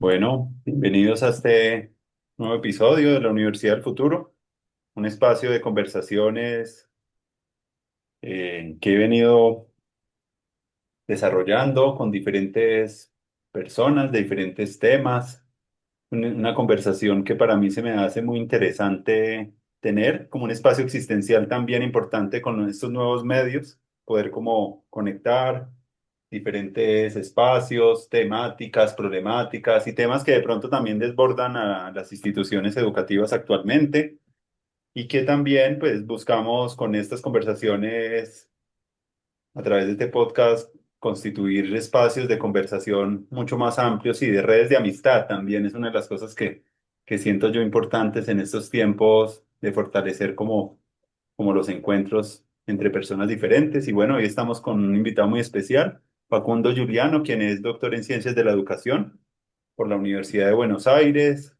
Bueno, bienvenidos a este nuevo episodio de la Universidad del Futuro, un espacio de conversaciones que he venido desarrollando con diferentes personas de diferentes temas, una conversación que para mí se me hace muy interesante tener como un espacio existencial también importante con estos nuevos medios, poder como conectar diferentes espacios, temáticas, problemáticas y temas que de pronto también desbordan a las instituciones educativas actualmente y que también pues buscamos con estas conversaciones a través de este podcast constituir espacios de conversación mucho más amplios y de redes de amistad también es una de las cosas que siento yo importantes en estos tiempos de fortalecer como los encuentros entre personas diferentes. Y bueno, hoy estamos con un invitado muy especial, Facundo Giuliano, quien es doctor en Ciencias de la Educación por la Universidad de Buenos Aires,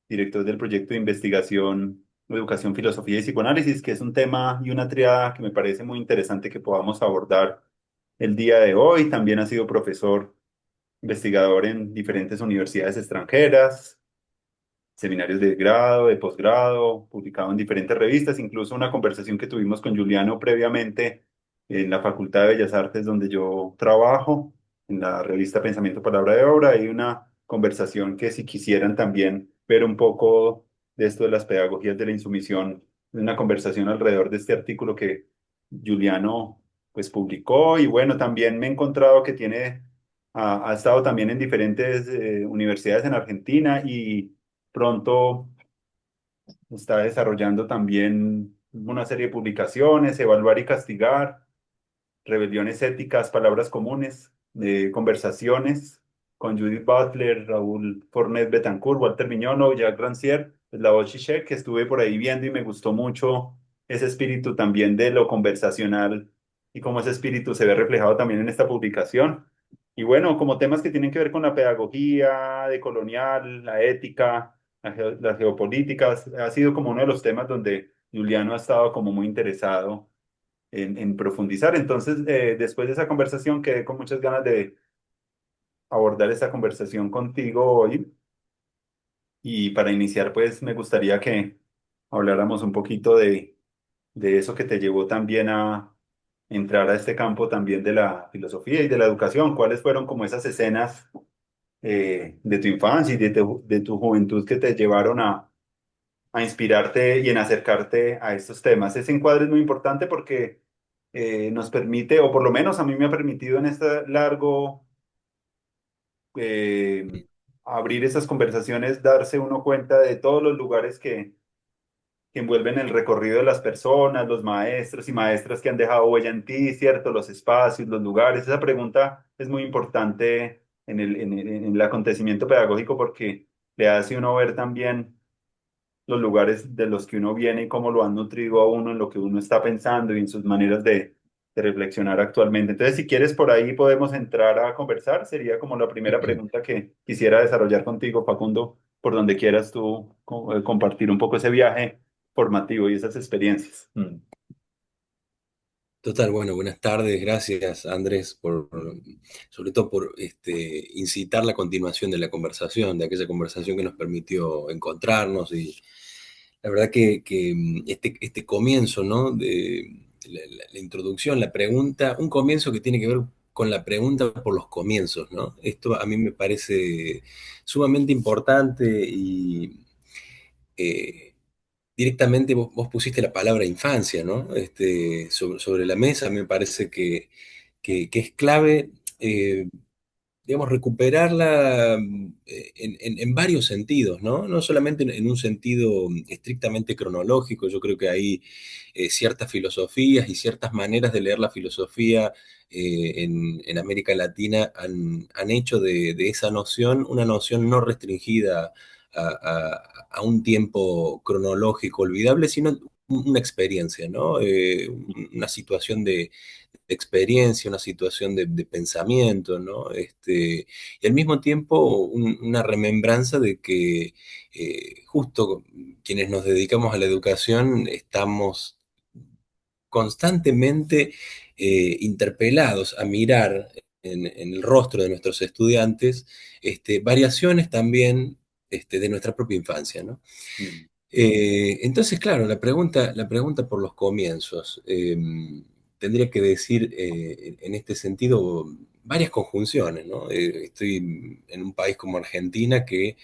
director del proyecto de investigación Educación, Filosofía y Psicoanálisis, que es un tema y una triada que me parece muy interesante que podamos abordar el día de hoy. También ha sido profesor investigador en diferentes universidades extranjeras, seminarios de grado, de posgrado, publicado en diferentes revistas, incluso una conversación que tuvimos con Juliano previamente en la Facultad de Bellas Artes donde yo trabajo, en la revista Pensamiento, Palabra de Obra, y una conversación que si quisieran también ver un poco de esto de las pedagogías de la insumisión, una conversación alrededor de este artículo que Juliano pues publicó y bueno, también me he encontrado que ha estado también en diferentes universidades en Argentina y pronto está desarrollando también una serie de publicaciones, Evaluar y Castigar, Rebeliones Éticas, Palabras Comunes, de conversaciones con Judith Butler, Raúl Fornet Betancourt, Walter Miñono, Jacques Rancière, Slavoj Žižek, que estuve por ahí viendo y me gustó mucho ese espíritu también de lo conversacional y cómo ese espíritu se ve reflejado también en esta publicación. Y bueno, como temas que tienen que ver con la pedagogía decolonial, la ética, las geopolíticas, ha sido como uno de los temas donde Juliano ha estado como muy interesado en profundizar. Entonces, después de esa conversación, quedé con muchas ganas de abordar esta conversación contigo hoy. Y para iniciar, pues me gustaría que habláramos un poquito de eso que te llevó también a entrar a este campo también de la filosofía y de la educación. ¿Cuáles fueron como esas escenas de tu infancia y de tu juventud que te llevaron a inspirarte y en acercarte a estos temas? Ese encuadre es muy importante porque nos permite, o por lo menos a mí me ha permitido en este largo abrir esas conversaciones, darse uno cuenta de todos los lugares que envuelven el recorrido de las personas, los maestros y maestras que han dejado huella en ti, ¿cierto? Los espacios, los lugares. Esa pregunta es muy importante en el acontecimiento pedagógico porque le hace uno ver también los lugares de los que uno viene y cómo lo han nutrido a uno en lo que uno está pensando y en sus maneras de reflexionar actualmente. Entonces, si quieres, por ahí podemos entrar a conversar. Sería como la primera pregunta que quisiera desarrollar contigo, Facundo, por donde quieras tú compartir un poco ese viaje formativo y esas experiencias. Mm. Total, bueno, buenas tardes, gracias Andrés sobre todo por incitar la continuación de la conversación, de aquella conversación que nos permitió encontrarnos y la verdad que este comienzo, ¿no? De la introducción, la pregunta, un comienzo que tiene que ver con la pregunta por los comienzos, ¿no? Esto a mí me parece sumamente importante y eh, directamente vos pusiste la palabra infancia, ¿no? Sobre la mesa, me parece que es clave, digamos, recuperarla en varios sentidos, ¿no? No solamente en un sentido estrictamente cronológico, yo creo que hay ciertas filosofías y ciertas maneras de leer la filosofía en América Latina han hecho de esa noción una noción no restringida a un tiempo cronológico olvidable, sino una experiencia, ¿no? Una situación de experiencia, una situación de pensamiento, ¿no? Y al mismo tiempo una remembranza de que justo quienes nos dedicamos a la educación estamos constantemente interpelados a mirar en el rostro de nuestros estudiantes variaciones también de nuestra propia infancia, ¿no? Mm, Entonces, claro, la pregunta por los comienzos, tendría que decir en este sentido varias conjunciones, ¿no? Estoy en un país como Argentina que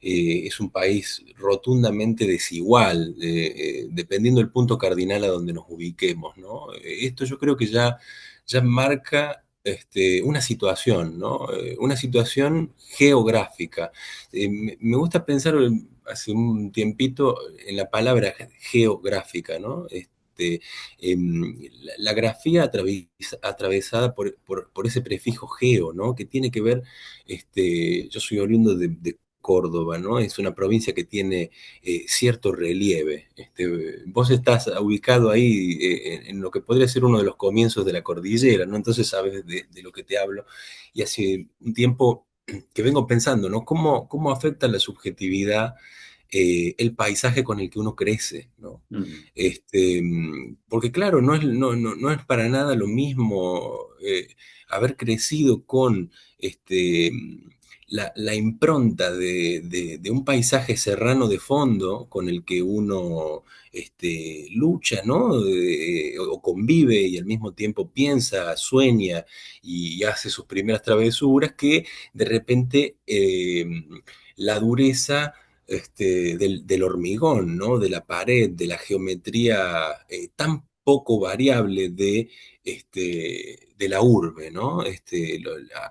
es un país rotundamente desigual, dependiendo del punto cardinal a donde nos ubiquemos, ¿no? Esto yo creo que ya marca una situación, ¿no? Una situación geográfica. Me gusta pensar hace un tiempito en la palabra geográfica, ¿no? La grafía atravesada por ese prefijo geo, ¿no? Que tiene que ver, yo soy oriundo de Córdoba, ¿no? Es una provincia que tiene cierto relieve. Vos estás ubicado ahí en lo que podría ser uno de los comienzos de la cordillera, ¿no? Entonces sabes de lo que te hablo. Y hace un tiempo que vengo pensando, ¿no? ¿Cómo afecta la subjetividad el paisaje con el que uno crece, ¿no? mm, Porque claro, no es para nada lo mismo haber crecido con este, la impronta de un paisaje serrano de fondo con el que uno lucha, ¿no? O convive y al mismo tiempo piensa, sueña y hace sus primeras travesuras, que de repente la dureza del hormigón, ¿no? De la pared, de la geometría tan poco variable de la urbe, ¿no?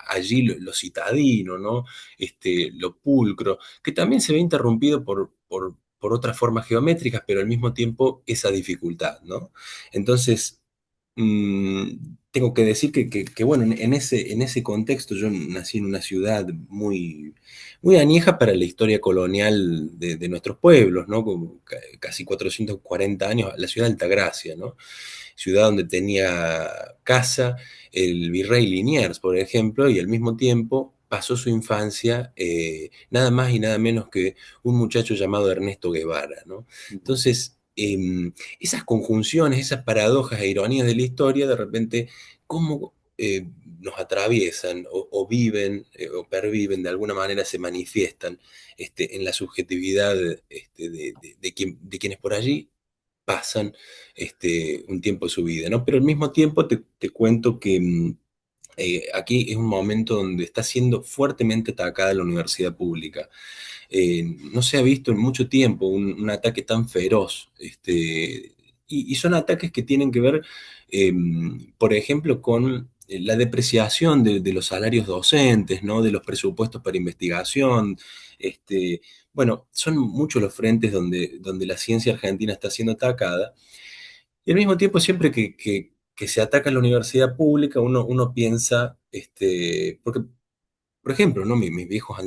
Allí lo citadino, ¿no? Lo pulcro, que también se ve interrumpido por otras formas geométricas, pero al mismo tiempo esa dificultad, ¿no? Entonces, tengo que decir que, bueno, en ese contexto yo nací en una ciudad muy añeja para la historia colonial de nuestros pueblos, ¿no? Con casi 440 años, la ciudad de Altagracia, ¿no? Ciudad donde tenía casa el virrey Liniers, por ejemplo, y al mismo tiempo pasó su infancia nada más y nada menos que un muchacho llamado Ernesto Guevara, ¿no? mm. Entonces, esas conjunciones, esas paradojas e ironías de la historia, de repente, ¿cómo nos atraviesan o viven o perviven, de alguna manera se manifiestan en la subjetividad de quienes por allí pasan un tiempo de su vida, ¿no? Pero al mismo tiempo te cuento que aquí es un momento donde está siendo fuertemente atacada la universidad pública. No se ha visto en mucho tiempo un ataque tan feroz. Y son ataques que tienen que ver, eh, por ejemplo, con la depreciación de los salarios docentes, ¿no? De los presupuestos para investigación. Bueno, son muchos los frentes donde la ciencia argentina está siendo atacada. Y al mismo tiempo, siempre que se ataca la universidad pública, uno piensa, porque por ejemplo, ¿no? Mis viejos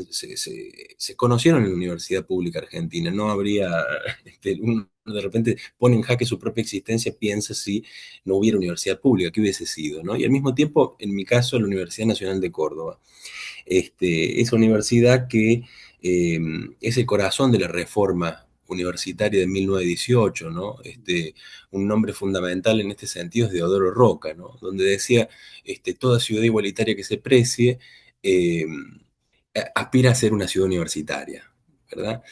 se conocieron en la Universidad Pública Argentina. No habría, uno de repente pone en jaque su propia existencia, piensa si no hubiera universidad pública, ¿qué hubiese sido, ¿no? Y al mismo tiempo, en mi caso, la Universidad Nacional de Córdoba. Esa universidad que eh, es el corazón de la reforma universitaria de 1918, ¿no? Un nombre fundamental en este sentido es Deodoro Roca, ¿no? Donde decía, toda ciudad igualitaria que se precie eh, aspira a ser una ciudad universitaria, ¿verdad?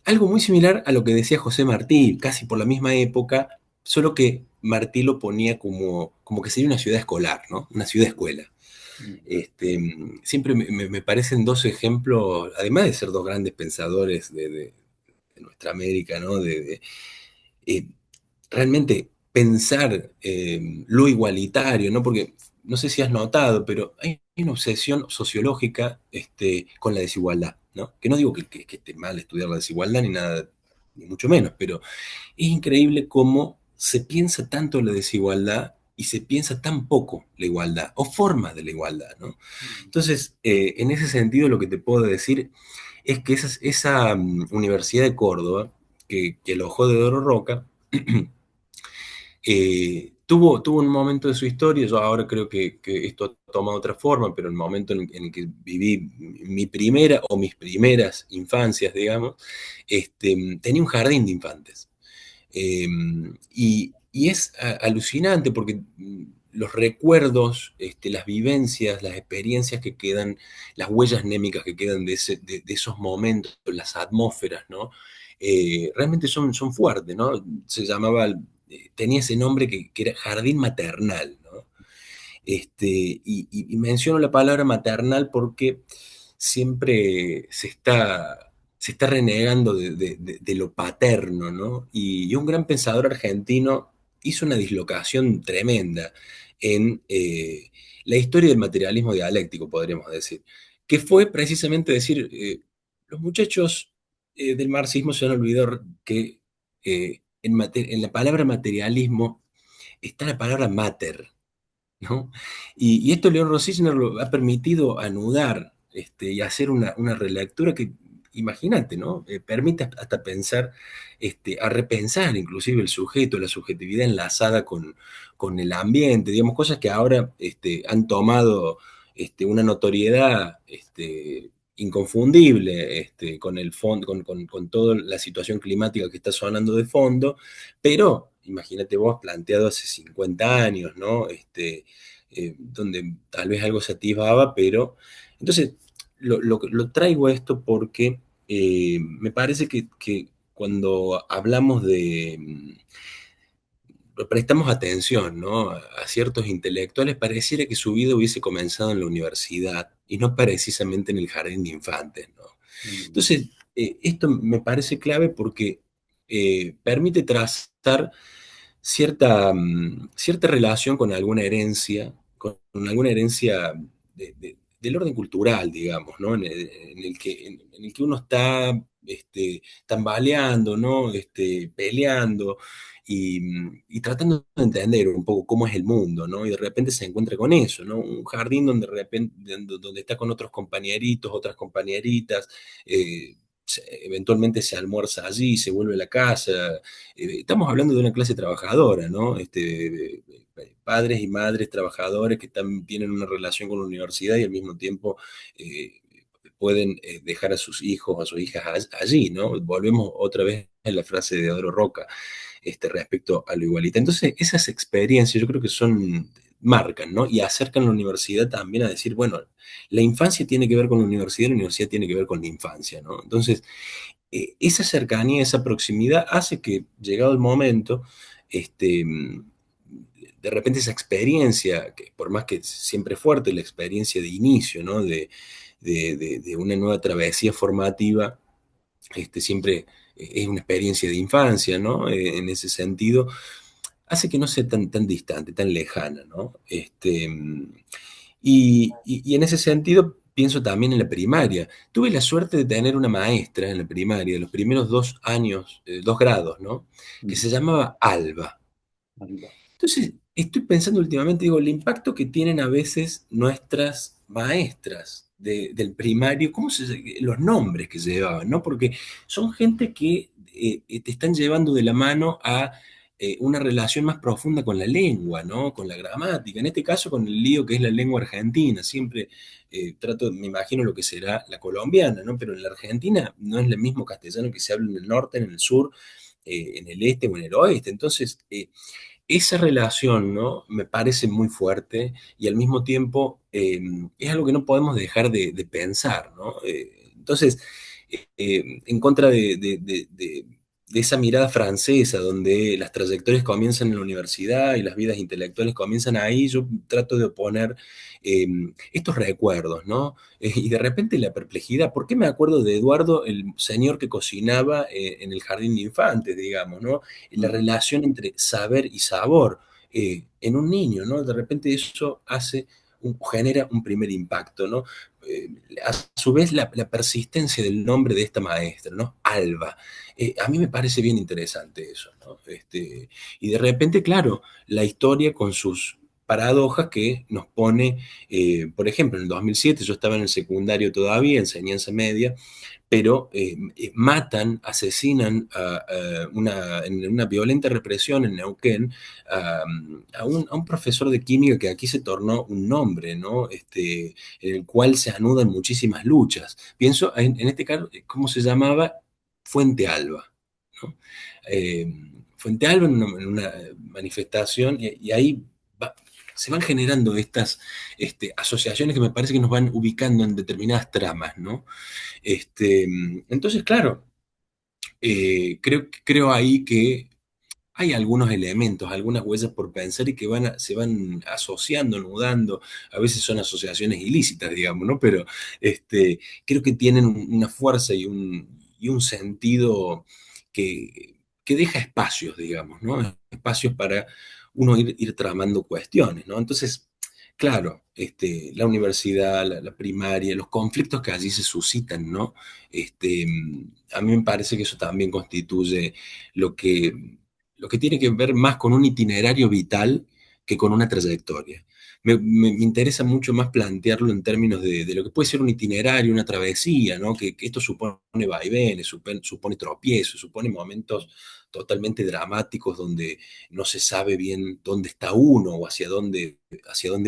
Algo muy similar a lo que decía José Martí, casi por la misma época, solo que Martí lo ponía como que sería una ciudad escolar, ¿no? Una ciudad escuela. Mm, Siempre me parecen dos ejemplos, además de ser dos grandes pensadores de nuestra América, ¿no? Eh, realmente pensar lo igualitario, ¿no? Porque no sé si has notado, pero hay una obsesión sociológica con la desigualdad, ¿no? Que no digo que esté mal estudiar la desigualdad ni nada, ni mucho menos, pero es increíble cómo se piensa tanto la desigualdad y se piensa tan poco la igualdad, o formas de la igualdad, ¿no? mm, Entonces, en ese sentido, lo que te puedo decir es que esa Universidad de Córdoba, que alojó de Oro Roca, tuvo un momento de su historia. Yo ahora creo que esto ha tomado otra forma, pero el momento en el que viví mi primera o mis primeras infancias, digamos, tenía un jardín de infantes. Y es alucinante porque los recuerdos, las vivencias, las experiencias que quedan, las huellas némicas que quedan de esos momentos, las atmósferas, ¿no? Realmente son fuertes, ¿no? Se llamaba, tenía ese nombre que era jardín maternal, ¿no? Y menciono la palabra maternal porque siempre se está renegando de lo paterno, ¿no? Y un gran pensador argentino hizo una dislocación tremenda en la historia del materialismo dialéctico, podríamos decir, que fue precisamente decir, los muchachos del marxismo se han olvidado que en la palabra materialismo está la palabra mater, ¿no? Y esto León Rosicner lo ha permitido anudar y hacer una relectura que, imagínate, ¿no? Permite hasta pensar, a repensar inclusive el sujeto, la subjetividad enlazada con el ambiente, digamos, cosas que ahora han tomado una notoriedad inconfundible con el fondo, con toda la situación climática que está sonando de fondo, pero imagínate vos planteado hace 50 años, ¿no? Donde tal vez algo se atisbaba, pero entonces lo traigo esto porque me parece que cuando hablamos prestamos atención, ¿no? A ciertos intelectuales, pareciera que su vida hubiese comenzado en la universidad y no precisamente en el jardín de infantes, ¿no? Mm, Entonces, esto me parece clave porque permite trazar cierta relación con alguna herencia, con alguna herencia del orden cultural, digamos, ¿no? En el que uno está tambaleando, ¿no? Peleando y, y tratando de entender un poco cómo es el mundo, ¿no? Y de repente se encuentra con eso, ¿no? Un jardín donde de repente, donde está con otros compañeritos, otras compañeritas, eventualmente se almuerza allí, se vuelve a la casa. Estamos hablando de una clase trabajadora, ¿no? Padres y madres trabajadores que tienen una relación con la universidad y al mismo tiempo eh, pueden dejar a sus hijos, a sus hijas allí, ¿no? Volvemos otra vez a la frase de Adoro Roca respecto a lo igualitario. Entonces, esas experiencias yo creo que marcan, ¿no? Y acercan la universidad también a decir, bueno, la infancia tiene que ver con la universidad tiene que ver con la infancia, ¿no? Entonces, esa cercanía, esa proximidad hace que, llegado el momento, este, de repente esa experiencia, que por más que siempre es fuerte, la experiencia de inicio, ¿no? De una nueva travesía formativa, siempre es una experiencia de infancia, ¿no? En ese sentido, hace que no sea tan distante, tan lejana, ¿no? Y en ese sentido pienso también en la primaria. Tuve la suerte de tener una maestra en la primaria, de los primeros 2 años, 2 grados, ¿no? Que mm, se llamaba Alba. anda. Entonces, estoy pensando últimamente, digo, el impacto que tienen a veces nuestras maestras del primario, los nombres que llevaban, ¿no? Porque son gente que te están llevando de la mano a una relación más profunda con la lengua, ¿no? Con la gramática, en este caso con el lío que es la lengua argentina. Siempre me imagino lo que será la colombiana, ¿no? Pero en la Argentina no es el mismo castellano que se habla en el norte, en el sur, en el este o en el oeste. Entonces, esa relación, ¿no? Me parece muy fuerte y al mismo tiempo es algo que no podemos dejar de pensar, ¿no? Entonces, en contra de esa mirada francesa donde las trayectorias comienzan en la universidad y las vidas intelectuales comienzan ahí, yo trato de oponer eh, estos recuerdos, ¿no? Y de repente la perplejidad, ¿por qué me acuerdo de Eduardo, el señor que cocinaba en el jardín de infantes, digamos, ¿no? La Mm, relación entre saber y sabor en un niño, ¿no? De repente eso genera un primer impacto, ¿no? A su vez, la persistencia del nombre de esta maestra, ¿no? Alba. A mí me parece bien interesante eso, ¿no? Y de repente, claro, la historia con sus paradojas que nos pone, por ejemplo, en el 2007 yo estaba en el secundario todavía, enseñanza media, pero matan, asesinan en una violenta represión en Neuquén a un profesor de química que aquí se tornó un nombre, ¿no? En el cual se anudan muchísimas luchas. Pienso en este caso, ¿cómo se llamaba? Fuente Alba, ¿no? Eh, Fuente Alba en una manifestación y ahí va- se van generando estas asociaciones que me parece que nos van ubicando en determinadas tramas, ¿no? Entonces, claro, creo ahí que hay algunos elementos, algunas huellas por pensar y que se van asociando, anudando, a veces son asociaciones ilícitas, digamos, ¿no? Pero creo que tienen una fuerza y un sentido que deja espacios, digamos, ¿no? Espacios para uno ir tramando cuestiones, ¿no? Entonces, claro, la universidad, la primaria, los conflictos que allí se suscitan, ¿no? Este, a mí me parece que eso también constituye lo que lo que tiene que ver más con un itinerario vital que con una trayectoria. Me interesa mucho más plantearlo en términos de lo que puede ser un itinerario, una travesía, ¿no? Que esto supone vaivenes, supone tropiezos, supone momentos totalmente dramáticos donde no se sabe bien dónde está uno o hacia dónde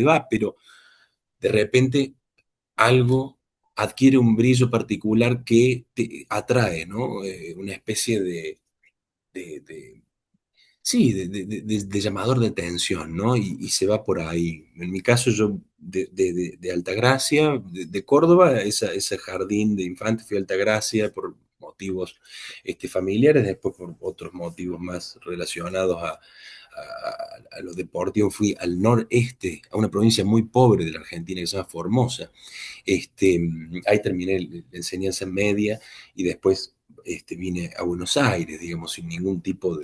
va, pero de repente algo adquiere un brillo particular que te atrae, ¿no? Una especie de sí, de llamador de atención, ¿no? Y se va por ahí. En mi caso, yo de Altagracia, de Córdoba, ese jardín de infantes fui a Altagracia por motivos familiares, después por otros motivos más relacionados a lo deportivo, fui al noreste, a una provincia muy pobre de la Argentina que se llama Formosa. Ahí terminé la enseñanza media y después vine a Buenos Aires, digamos, sin ningún tipo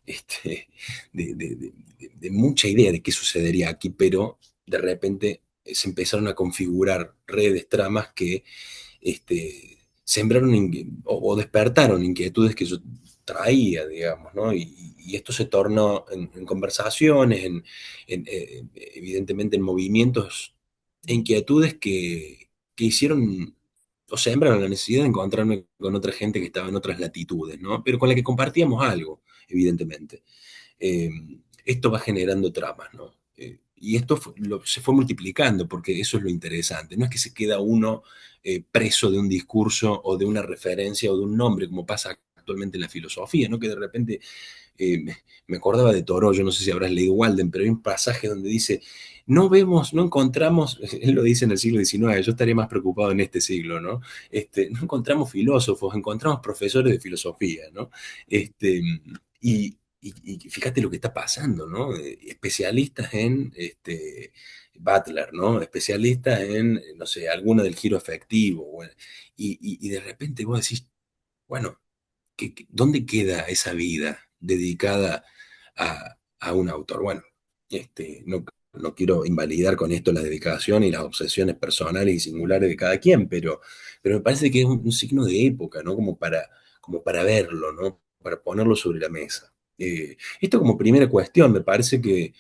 este, de mucha idea de qué sucedería aquí, pero de repente se empezaron a configurar redes, tramas que sembraron o despertaron inquietudes que yo traía, digamos, ¿no? Y esto se tornó en conversaciones, evidentemente en movimientos e inquietudes que hicieron o sembraron la necesidad de encontrarme con otra gente que estaba en otras latitudes, ¿no? Pero con la que compartíamos algo, evidentemente. Eh, Esto va generando tramas, ¿no? Y esto se fue multiplicando, porque eso es lo interesante. No es que se queda uno preso de un discurso o de una referencia o de un nombre, como pasa actualmente en la filosofía, ¿no? Que de repente me acordaba de Thoreau, yo no sé si habrás leído Walden, pero hay un pasaje donde dice, no vemos, no encontramos, él lo dice en el siglo XIX, yo estaría más preocupado en este siglo, ¿no? No encontramos filósofos, encontramos profesores de filosofía, ¿no? Y fíjate lo que está pasando, ¿no? Especialistas en Butler, ¿no? Especialistas en, no sé, alguna del giro afectivo, bueno, y de repente vos decís, bueno, ¿dónde queda esa vida dedicada a un autor? Bueno, no quiero invalidar con esto la dedicación y las obsesiones personales y singulares de cada quien, pero me parece que es un signo de época, ¿no? Como para verlo, ¿no? Para ponerlo sobre la mesa. Esto como primera cuestión, me parece que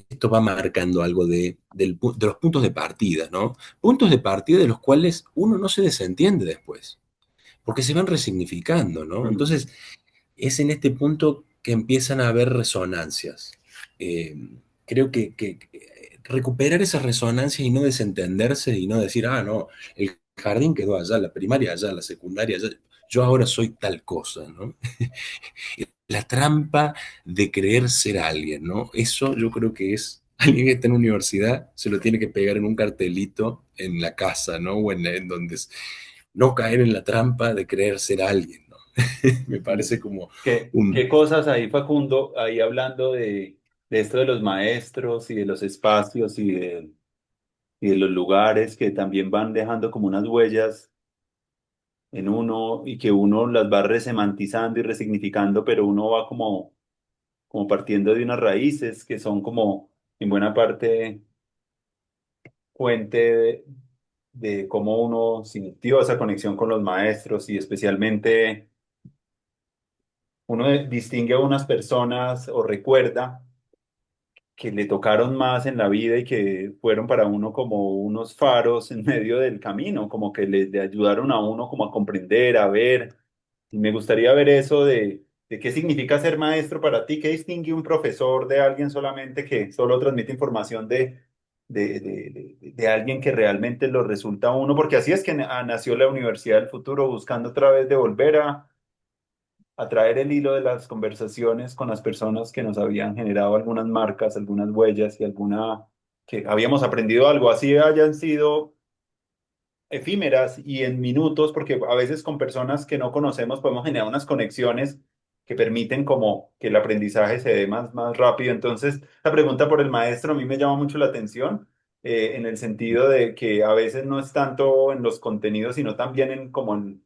esto va marcando algo de los puntos de partida, ¿no? Puntos de partida de los cuales uno no se desentiende después porque se van resignificando, ¿no? Mm. Entonces, es en este punto que empiezan a haber resonancias. Eh, Creo que recuperar esas resonancias y no desentenderse y no decir, ah, no, el jardín quedó allá, la primaria allá, la secundaria allá, yo ahora soy tal cosa, ¿no? La trampa de creer ser alguien, ¿no? Eso yo creo que es alguien que está en universidad, se lo tiene que pegar en un cartelito en la casa, ¿no? O en donde no caer en la trampa de creer ser alguien, ¿no? Me parece como ¿Qué un... cosas ahí, Facundo, ahí hablando de esto de los maestros y de los espacios y de los lugares que también van dejando como unas huellas en uno y que uno las va resemantizando y resignificando, pero uno va como partiendo de unas raíces que son como en buena parte fuente de cómo uno sintió esa conexión con los maestros y especialmente uno distingue a unas personas o recuerda que le tocaron más en la vida y que fueron para uno como unos faros en medio del camino, como que le ayudaron a uno como a comprender, a ver. Y me gustaría ver eso de qué significa ser maestro para ti, qué distingue un profesor de alguien solamente que solo transmite información de alguien que realmente lo resulta a uno, porque así es que nació la Universidad del Futuro, buscando otra vez de volver a traer el hilo de las conversaciones con las personas que nos habían generado algunas marcas, algunas huellas y alguna que habíamos aprendido algo, así hayan sido efímeras y en minutos, porque a veces con personas que no conocemos podemos generar unas conexiones que permiten como que el aprendizaje se dé más rápido. Entonces, la pregunta por el maestro a mí me llama mucho la atención, en el sentido de que a veces no es tanto en los contenidos, sino también en como en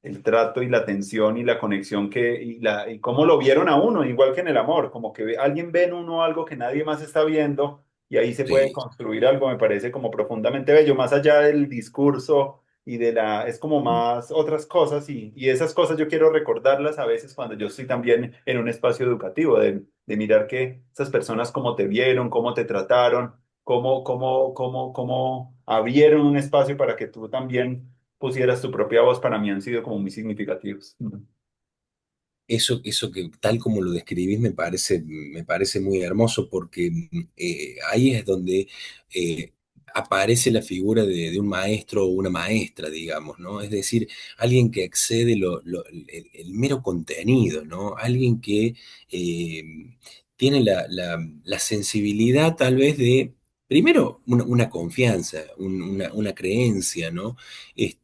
el trato y la atención y la conexión y cómo lo vieron a uno, igual que en el amor, como que alguien ve en uno algo que nadie más está viendo y ahí se puede Sí, construir algo, me parece como profundamente bello, más allá del discurso y es como más otras cosas y esas cosas yo quiero recordarlas a veces cuando yo estoy también en un espacio educativo, de mirar que esas personas cómo te vieron, cómo te trataron, cómo abrieron un espacio para que tú también pusieras tu propia voz, para mí han sido como muy significativos. eso que tal como lo describís me parece muy hermoso porque ahí es donde aparece la figura de un maestro o una maestra, digamos, ¿no? Es decir, alguien que excede el mero contenido, ¿no? Alguien que eh, tiene la sensibilidad tal vez de, primero, una confianza, una creencia, ¿no? En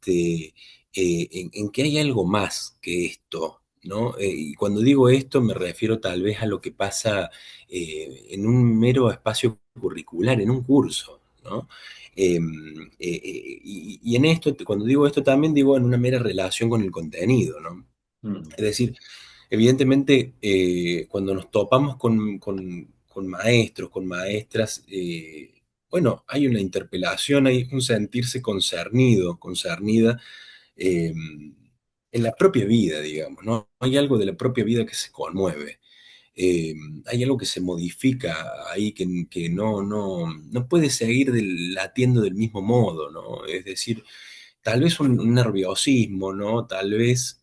que hay algo más que esto, ¿no? Y cuando digo esto me refiero tal vez a lo que pasa en un mero espacio curricular, en un curso, ¿no? Y en esto, cuando digo esto también digo en una mera relación con el contenido, ¿no? Mm, Es decir, evidentemente cuando nos topamos con maestros, con maestras, bueno, hay una interpelación, hay un sentirse concernido, concernida eh, en la propia vida, digamos, ¿no? Hay algo de la propia vida que se conmueve. Eh, Hay algo que se modifica ahí que no puede seguir latiendo del mismo modo, ¿no? Es decir, tal vez un nerviosismo, ¿no? Tal vez,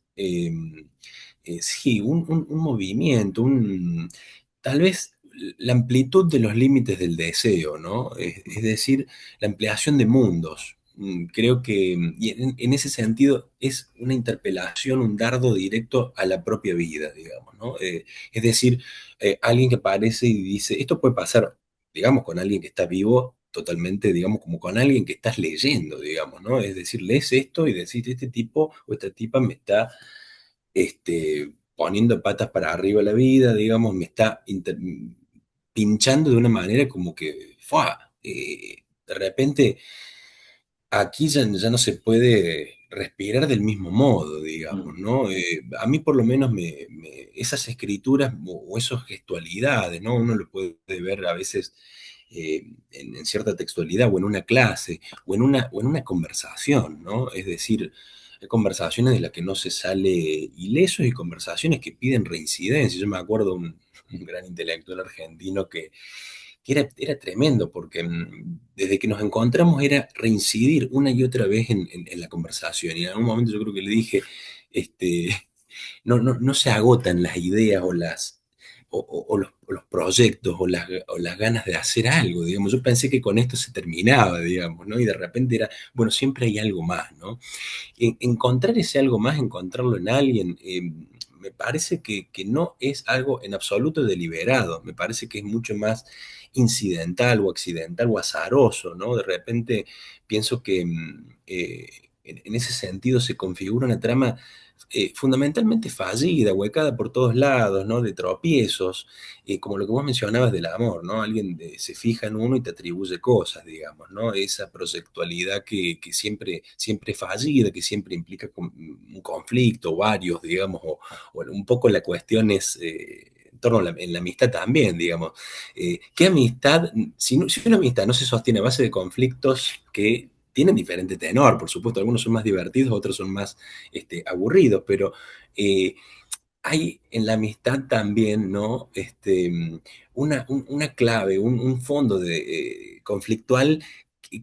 sí, un movimiento, tal vez la amplitud de los límites del deseo, ¿no? Es decir, la ampliación de mundos. Creo que, y en ese sentido, es una interpelación, un dardo directo a la propia vida, digamos, ¿no? Es decir, alguien que aparece y dice, esto puede pasar, digamos, con alguien que está vivo totalmente, digamos, como con alguien que estás leyendo, digamos, ¿no? Es decir, lees esto y decís, este tipo o esta tipa me está poniendo patas para arriba la vida, digamos, me está pinchando de una manera como que, ¡fua! De repente aquí ya no se puede respirar del mismo modo, digamos, mm, ¿no? A mí por lo menos esas escrituras o esas gestualidades, ¿no? Uno lo puede ver a veces en cierta textualidad o en una clase o en una conversación, ¿no? Es decir, hay conversaciones de las que no se sale ileso y conversaciones que piden reincidencia. Yo me acuerdo un gran intelectual argentino que era tremendo, porque desde que nos encontramos era reincidir una y otra vez en la conversación. Y en algún momento yo creo que le dije, este, no se agotan las ideas o los proyectos o las ganas de hacer algo, digamos. Yo pensé que con esto se terminaba, digamos, ¿no? Y de repente era, bueno, siempre hay algo más, ¿no? Encontrar ese algo más, encontrarlo en alguien, me parece que no es algo en absoluto deliberado, me parece que es mucho más incidental o accidental o azaroso, ¿no? De repente pienso que en ese sentido se configura una trama fundamentalmente fallida, huecada por todos lados, ¿no? De tropiezos, como lo que vos mencionabas del amor, ¿no? Alguien se fija en uno y te atribuye cosas, digamos, ¿no? Esa proyectualidad que siempre es fallida, que siempre implica un conflicto, varios, digamos, o un poco la cuestión es... en torno a en la amistad también, digamos. ¿Qué amistad? Si una amistad no se sostiene a base de conflictos que tienen diferente tenor, por supuesto, algunos son más divertidos, otros son más aburridos, pero eh, hay en la amistad también, ¿no? Una clave, un fondo conflictual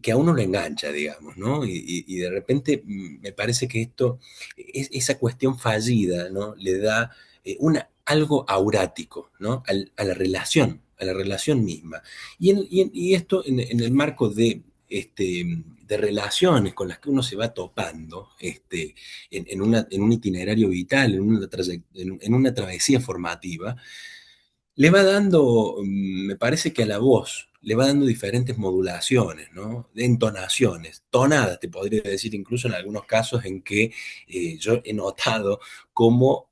que a uno lo engancha, digamos, ¿no? Y de repente me parece que esto, esa cuestión fallida, ¿no? Le da algo aurático, ¿no? A la relación misma. Y esto en el marco de de relaciones con las que uno se va topando en un itinerario vital, en una travesía formativa, le va dando, me parece que a la voz, le va dando diferentes modulaciones, ¿no? De entonaciones, tonadas, te podría decir, incluso en algunos casos en que yo he notado cómo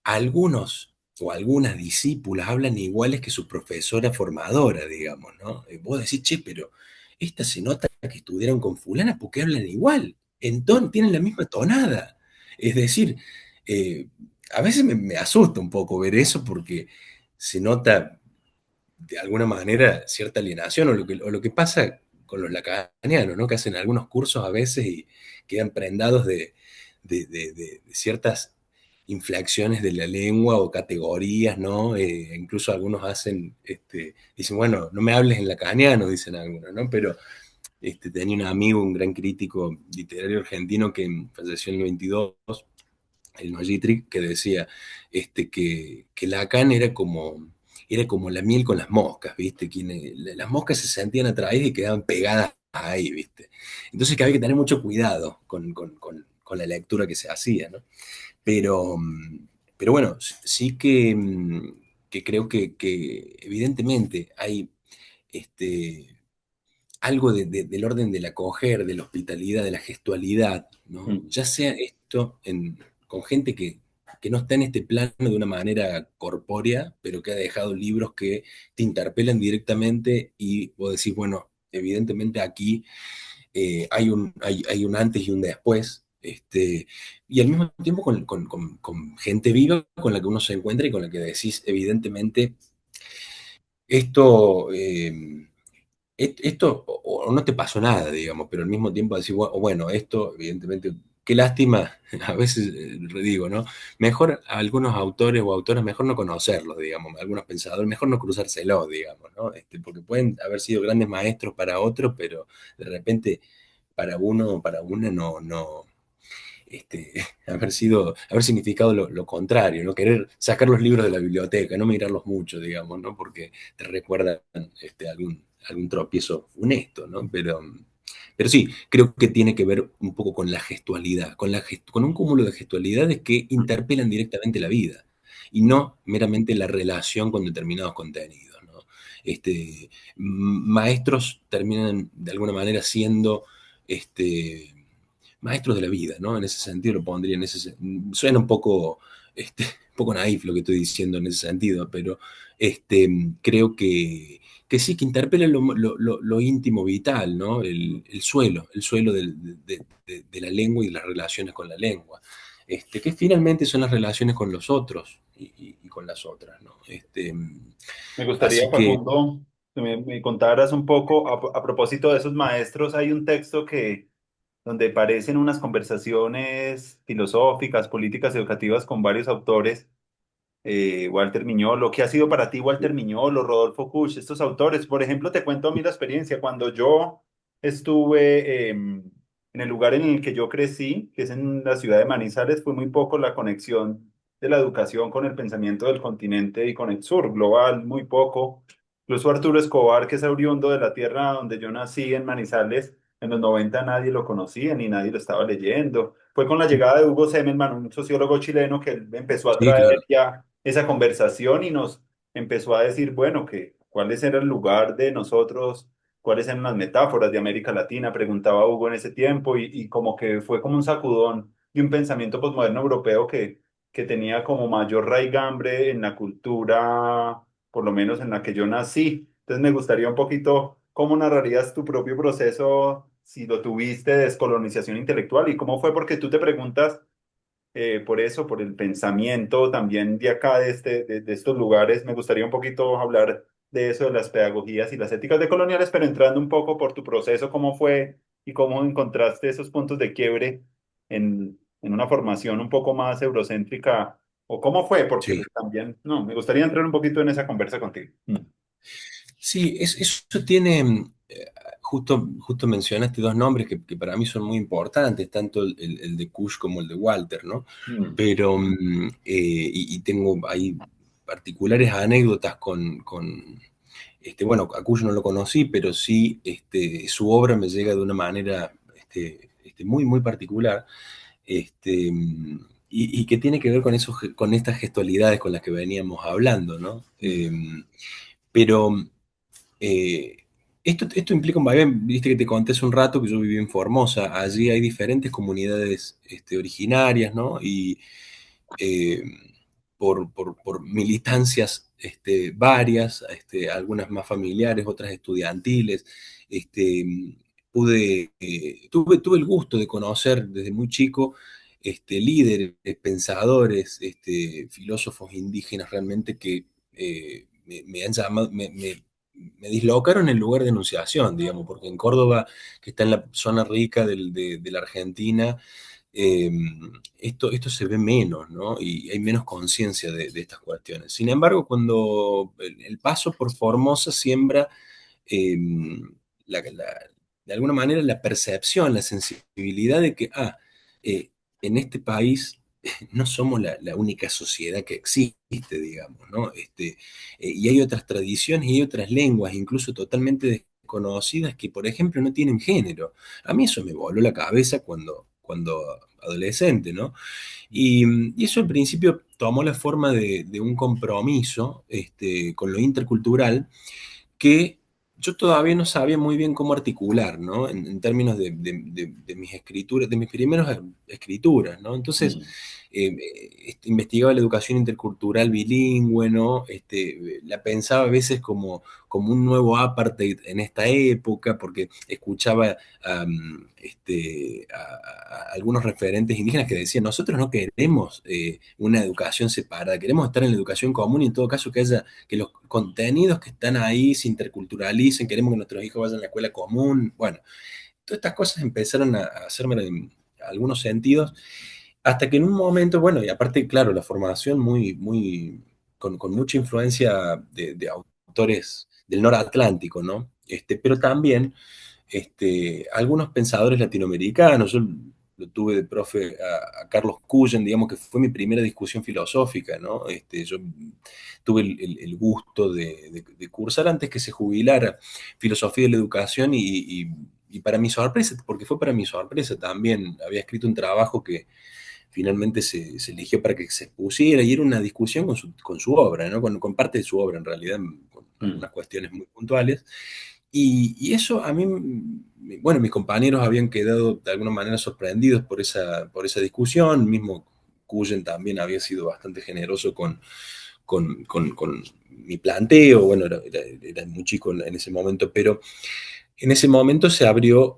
algunos o algunas discípulas hablan iguales que su profesora formadora, digamos, ¿no? Vos decís, che, pero esta se nota que estudiaron con fulana porque hablan igual, tienen la misma tonada. Es decir, eh, a veces me asusta un poco ver eso porque se nota de alguna manera cierta alienación o lo que pasa con los lacanianos, ¿no? Que hacen algunos cursos a veces y quedan prendados de ciertas inflexiones de la lengua o categorías, ¿no? Incluso algunos dicen, bueno, no me hables en lacaniano, dicen algunos, ¿no? Pero tenía un amigo, un gran crítico literario argentino que falleció en el 92, el Noyitri, que decía que Lacan era como la miel con las moscas, ¿viste? Las moscas se sentían atraídas y quedaban pegadas ahí, ¿viste? Entonces que había que tener mucho cuidado con la lectura que se hacía, ¿no? Pero, pero bueno, sí que creo que evidentemente hay este, algo del orden del acoger, de la hospitalidad, de la gestualidad, ¿no? Mm. Ya sea esto con gente que no está en este plano de una manera corpórea, pero que ha dejado libros que te interpelan directamente y vos decís, bueno, evidentemente aquí hay un antes y un después. Y al mismo tiempo con gente viva con la que uno se encuentra y con la que decís, evidentemente, esto esto o no te pasó nada, digamos, pero al mismo tiempo decir, bueno, esto, evidentemente, qué lástima, a veces digo, ¿no? Mejor a algunos autores o autoras, mejor no conocerlos, digamos, algunos pensadores, mejor no cruzárselos, digamos, ¿no? Porque pueden haber sido grandes maestros para otros, pero de repente para uno o para una no, haber significado lo contrario, ¿no? Querer sacar los libros de la biblioteca, no mirarlos mucho, digamos, ¿no? Porque te recuerdan algún tropiezo funesto, ¿no? Pero sí, creo que tiene que ver un poco con la gestualidad, con un cúmulo de gestualidades que interpelan directamente la vida y no meramente la relación con determinados contenidos, ¿no? Maestros terminan de alguna manera siendo maestros de la vida, ¿no? En ese sentido lo pondría suena un poco naif lo que estoy diciendo en ese sentido, pero creo que sí, que interpela lo íntimo vital, ¿no? El suelo de la lengua y las relaciones con la lengua, que finalmente son las relaciones con los otros y con las otras, ¿no? Me gustaría, Así que, Facundo, que me contaras un poco, a propósito de esos maestros, hay un texto donde parecen unas conversaciones filosóficas, políticas, educativas con varios autores, Walter Miñolo. ¿Qué ha sido para ti Walter Miñolo, Rodolfo Kusch, estos autores? Por ejemplo, te cuento a mí la experiencia. Cuando yo estuve en el lugar en el que yo crecí, que es en la ciudad de Manizales, fue muy poco la conexión de la educación con el pensamiento del continente y con el sur global, muy poco. Incluso Arturo Escobar, que es oriundo de la tierra donde yo nací, en Manizales, en los 90 nadie lo conocía ni nadie lo estaba leyendo. Fue con la llegada de Hugo Semelman, un sociólogo chileno, que él empezó a sí, traer claro, ya esa conversación y nos empezó a decir, bueno, que cuál era el lugar de nosotros, cuáles eran las metáforas de América Latina, preguntaba Hugo en ese tiempo y como que fue como un sacudón de un pensamiento posmoderno europeo que tenía como mayor raigambre en la cultura, por lo menos en la que yo nací. Entonces me gustaría un poquito cómo narrarías tu propio proceso, si lo tuviste, de descolonización intelectual y cómo fue, porque tú te preguntas por eso, por el pensamiento también de acá, de estos lugares. Me gustaría un poquito hablar de eso, de las pedagogías y las éticas decoloniales, pero entrando un poco por tu proceso, cómo fue y cómo encontraste esos puntos de quiebre en una formación un poco más eurocéntrica, o cómo fue, porque sí. pues, también, no, me gustaría entrar un poquito en esa conversa contigo. Sí, eso tiene, justo mencionaste dos nombres que para mí son muy importantes, tanto el de Kush como el de Walter, ¿no? Mm, Pero, y tengo ahí particulares anécdotas bueno, a Cuyo no lo conocí, pero sí su obra me llega de una manera muy, muy particular, este, y que tiene que ver con, con estas gestualidades con las que veníamos hablando, ¿no? Mm, Pero eh, esto implica un vaivén, viste que te conté hace un rato que yo viví en Formosa, allí hay diferentes comunidades originarias, ¿no? Y eh, por militancias varias, algunas más familiares, otras estudiantiles, este, tuve el gusto de conocer desde muy chico líderes, pensadores, filósofos indígenas realmente que me han llamado, me dislocaron el lugar de enunciación, digamos, porque en Córdoba, que está en la zona rica de la Argentina, eh, esto se ve menos, ¿no? Y hay menos conciencia de estas cuestiones. Sin embargo, cuando el paso por Formosa siembra eh, de alguna manera la percepción, la sensibilidad de que, en este país no somos la única sociedad que existe, digamos, ¿no? Y hay otras tradiciones y hay otras lenguas, incluso totalmente desconocidas, que, por ejemplo, no tienen género. A mí eso me voló la cabeza cuando adolescente, ¿no? Y eso al principio tomó la forma de un compromiso con lo intercultural que yo todavía no sabía muy bien cómo articular, ¿no? En términos de mis escrituras, de mis primeras escrituras, ¿no? Entonces, mm, investigaba la educación intercultural bilingüe, ¿no? La pensaba a veces como un nuevo apartheid en esta época, porque escuchaba a algunos referentes indígenas que decían, nosotros no queremos una educación separada, queremos estar en la educación común y en todo caso que los contenidos que están ahí se interculturalicen, queremos que nuestros hijos vayan a la escuela común. Bueno, todas estas cosas empezaron a hacerme en algunos sentidos, hasta que en un momento, bueno, y aparte, claro, la formación con mucha influencia de autores del noratlántico, ¿no? Pero también algunos pensadores latinoamericanos. Yo lo tuve de profe a Carlos Cullen, digamos que fue mi primera discusión filosófica, ¿no? Yo tuve el gusto de cursar antes que se jubilara filosofía de la educación y para mi sorpresa, porque fue para mi sorpresa también, había escrito un trabajo que finalmente se eligió para que se expusiera y era una discusión con su obra, ¿no? Con parte de su obra en realidad, con mm, algunas cuestiones muy puntuales. Y eso a mí, bueno, mis compañeros habían quedado de alguna manera sorprendidos por esa discusión, mismo Cullen también había sido bastante generoso con mi planteo, bueno, era muy chico en ese momento, pero en ese momento se abrió,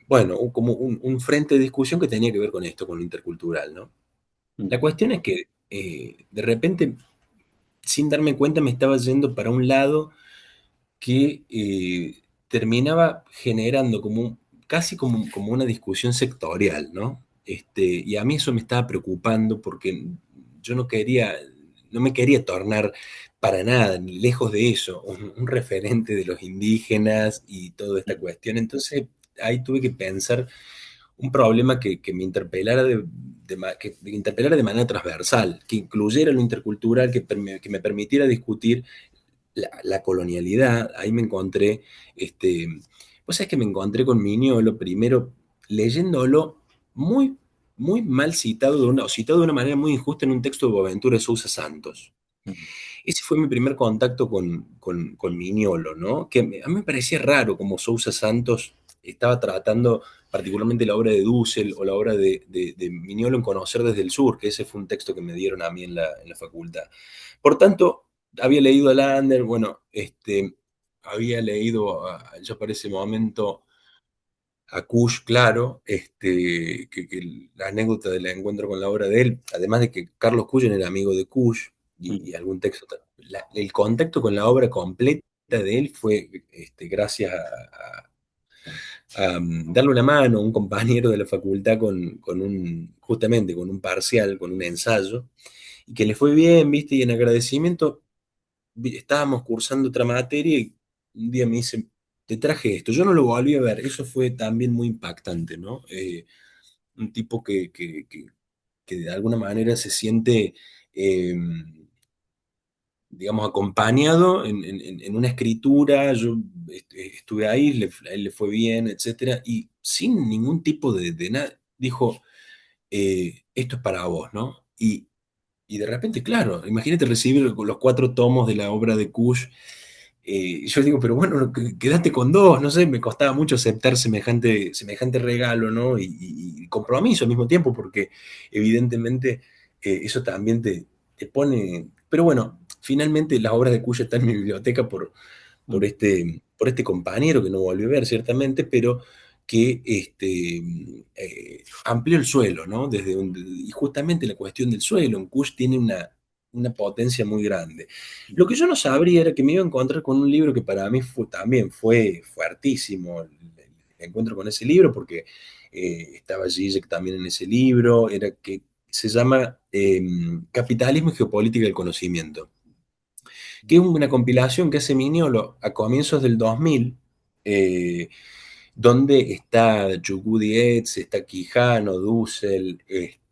bueno, como un frente de discusión que tenía que ver con esto, con lo intercultural, ¿no? La mm, cuestión es que de repente, sin darme cuenta, me estaba yendo para un lado que terminaba generando casi como una discusión sectorial, ¿no? Y a mí eso me estaba preocupando porque yo no me quería tornar para nada, ni lejos de eso, un referente de los indígenas y toda esta mm, cuestión. Entonces ahí tuve que pensar un problema que me interpelara que me interpelara de manera transversal, que incluyera lo intercultural, que me permitiera discutir la colonialidad. Ahí me encontré, vos sabés que me encontré con Miñolo primero leyéndolo muy, muy mal citado, o citado de una manera muy injusta en un texto de Boaventura de Sousa Santos. mm, Ese fue mi primer contacto con Miñolo, ¿no? A mí me parecía raro como Sousa Santos estaba tratando particularmente la obra de Dussel o la obra de Miñolo en Conocer desde el Sur, que ese fue un texto que me dieron a mí en la facultad. Por tanto, había leído a Lander, bueno, había leído ya para ese momento a Kush, claro, que la anécdota del encuentro con la obra de él, además de que Carlos Cuyen era amigo de Kush y mm, algún texto, el contacto con la obra completa de él fue gracias a darle una mano a un compañero de la facultad justamente con un parcial, con un ensayo, y que le fue bien, ¿viste? Y en agradecimiento estábamos cursando otra materia y un día me dice, te traje esto. Yo no lo volví a ver, eso fue también muy impactante, ¿no? Un tipo que de alguna manera se siente eh, digamos, acompañado en una escritura, yo estuve ahí, a él le fue bien, etcétera, y sin ningún tipo de nada, dijo, esto es para vos, ¿no? Y de repente, claro, imagínate recibir los 4 tomos de la obra de Kush. Yo digo, pero bueno, quédate con dos, no sé, me costaba mucho aceptar semejante regalo, ¿no? Y compromiso al mismo tiempo, porque evidentemente eso también te pone. Pero bueno, finalmente las obras de Kush están en mi biblioteca Mm. por este compañero que no volvió a ver, ciertamente, pero que amplió el suelo, ¿no? Y justamente la cuestión del suelo, en Kush tiene una potencia muy grande. Lo que yo no sabría era que me iba a encontrar con un libro que para mí también fue fuertísimo, el encuentro con ese libro, porque estaba Zizek también en ese libro, era que se llama Capitalismo y Geopolítica del Conocimiento, que es una compilación que hace Mignolo a comienzos del 2000, eh, donde está Yugu Dietz, está Quijano, Dussel,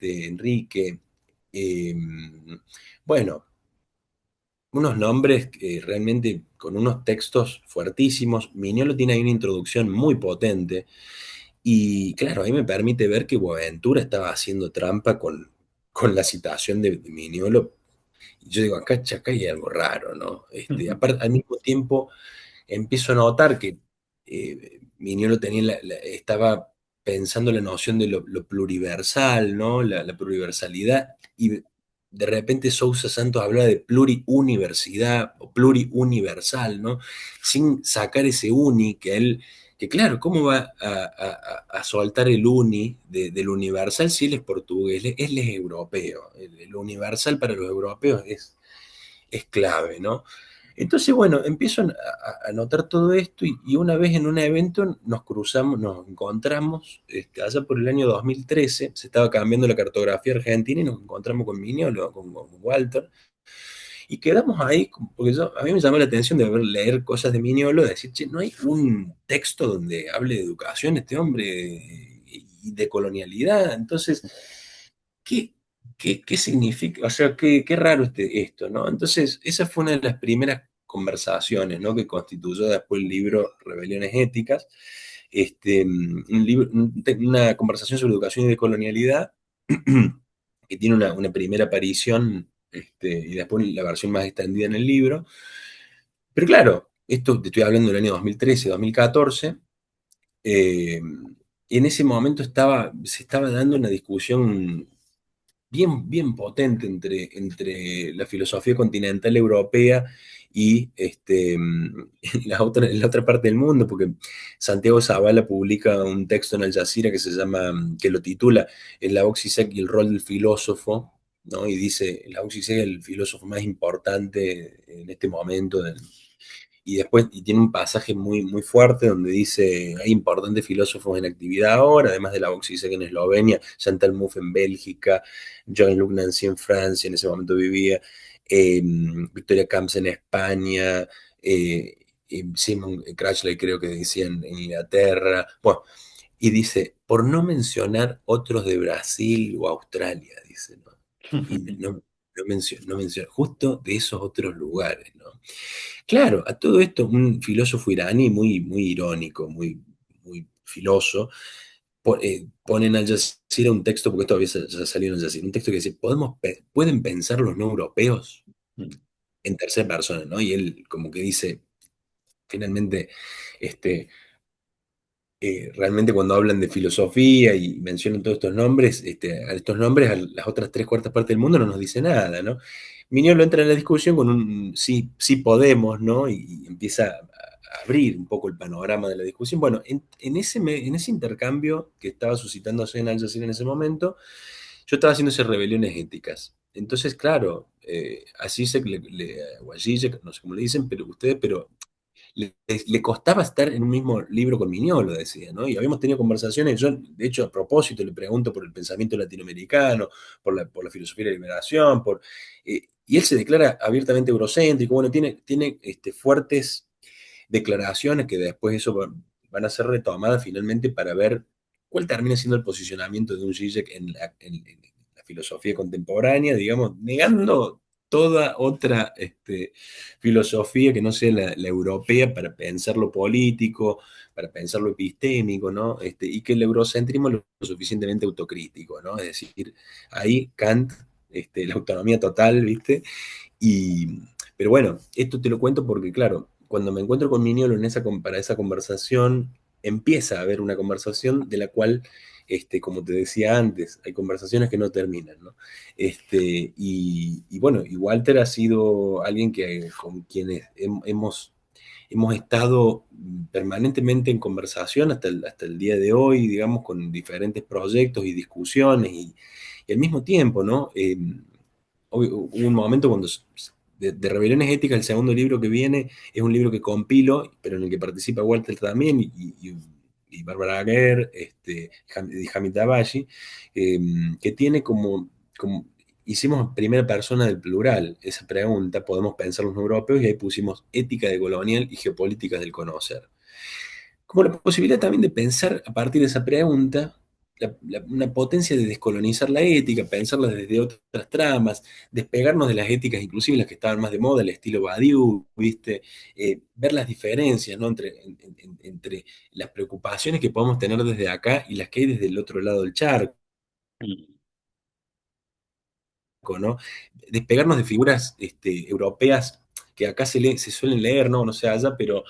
Enrique, eh, bueno, unos nombres realmente con unos textos fuertísimos. Mignolo tiene ahí una introducción muy potente y claro, ahí me permite ver que Boaventura estaba haciendo trampa con la citación de Mignolo. Y yo digo, acá hay algo raro, ¿no? Aparte, al mismo tiempo empiezo a notar que Mignolo estaba pensando la noción de lo pluriversal, ¿no? La pluriversalidad, y de repente Sousa Santos hablaba de pluriuniversidad o pluriuniversal, ¿no? Sin sacar ese uni que claro, ¿cómo va a soltar el uni del universal si él es portugués? Él es europeo. El universal para los europeos es clave, ¿no? Entonces, bueno, empiezo a notar todo esto y una vez en un evento nos cruzamos, nos encontramos, allá por el año 2013, se estaba cambiando la cartografía argentina y nos encontramos con Mignolo, con Walter, y quedamos ahí, porque a mí me llamó la atención de leer cosas de Mignolo, de decir, che, no hay un texto donde hable de educación este hombre y de colonialidad. Entonces, ¿qué, qué significa? O sea, qué raro esto, ¿no? Entonces, esa fue una de las primeras conversaciones, ¿no? Que constituyó después el libro Rebeliones Éticas, una conversación sobre educación y decolonialidad, que tiene una primera aparición y después la versión más extendida en el libro. Pero claro, esto te estoy hablando del año 2013, 2014, eh, y en ese momento se estaba dando una discusión bien potente entre la filosofía continental europea y la otra parte del mundo, porque Santiago Zavala publica un texto en Al Jazeera que se llama, que lo titula El Lao Tse y el rol del filósofo, ¿no? Y dice, Lao Tse es el filósofo más importante en este momento y después tiene un pasaje muy fuerte donde dice, hay importantes filósofos en actividad ahora, además de la Oxisek en Eslovenia, Chantal Mouffe en Bélgica, Jean-Luc Nancy en Francia, en ese momento vivía, Victoria Camps en España, Simon Crutchley creo que decía en Inglaterra, bueno, y dice, por no mencionar otros de Brasil o Australia, dice, ¿no? Y no menciona, justo de esos otros lugares, ¿no? Claro, a todo esto un filósofo iraní muy irónico, muy filoso, pone en Al Jazeera un texto, porque esto ya salió en Al Jazeera, un texto que dice, ¿pueden pensar los no europeos en tercera persona, ¿no? Y él como que dice, finalmente, este, realmente cuando hablan de filosofía y mencionan todos estos nombres, a estos nombres a las otras 3/4 partes del mundo no nos dice nada, ¿no? Mignolo entra en la discusión con un sí podemos, ¿no? Y empieza a abrir un poco el panorama de la discusión. Bueno, en ese intercambio que estaba suscitándose en Al Jazeera en ese momento, yo estaba haciendo esas rebeliones éticas. Entonces, claro, a Zizek, o a Zizek, no sé cómo le dicen, pero ustedes, pero le costaba estar en un mismo libro con Mignolo, decía, ¿no? Y habíamos tenido conversaciones, yo de hecho a propósito le pregunto por el pensamiento latinoamericano, por la filosofía de la liberación, y él se declara abiertamente eurocéntrico, bueno, tiene fuertes declaraciones que después eso van a ser retomadas finalmente para ver cuál termina siendo el posicionamiento de un Zizek en la filosofía contemporánea, digamos, negando toda otra filosofía que no sea la europea para pensar lo político, para pensar lo epistémico, ¿no? Y que el eurocentrismo es lo suficientemente autocrítico, ¿no? Es decir, ahí Kant, la autonomía total, ¿viste? Y, pero bueno, esto te lo cuento porque, claro, cuando me encuentro con Miñolo para esa conversación, empieza a haber una conversación de la cual, como te decía antes, hay conversaciones que no terminan, ¿no? Y bueno, y Walter ha sido alguien con quienes hemos estado permanentemente en conversación hasta el día de hoy, digamos, con diferentes proyectos y discusiones y al mismo tiempo, ¿no? Hubo un momento cuando de Rebeliones Éticas, el segundo libro que viene, es un libro que compilo, pero en el que participa Walter también y Bárbara Aguer, y Hamid Dabashi, que tiene como, hicimos en primera persona del plural esa pregunta, podemos pensar los europeos, y ahí pusimos ética de colonial y geopolíticas del conocer como la posibilidad también de pensar a partir de esa pregunta una potencia de descolonizar la ética, pensarla desde otras tramas, despegarnos de las éticas, inclusive las que estaban más de moda, el estilo Badiou, ¿viste? Ver las diferencias, ¿no? Entre las preocupaciones que podemos tener desde acá y las que hay desde el otro lado del charco, Mm. ¿no? Despegarnos de figuras europeas que acá se suelen leer, ¿no? No sé allá, pero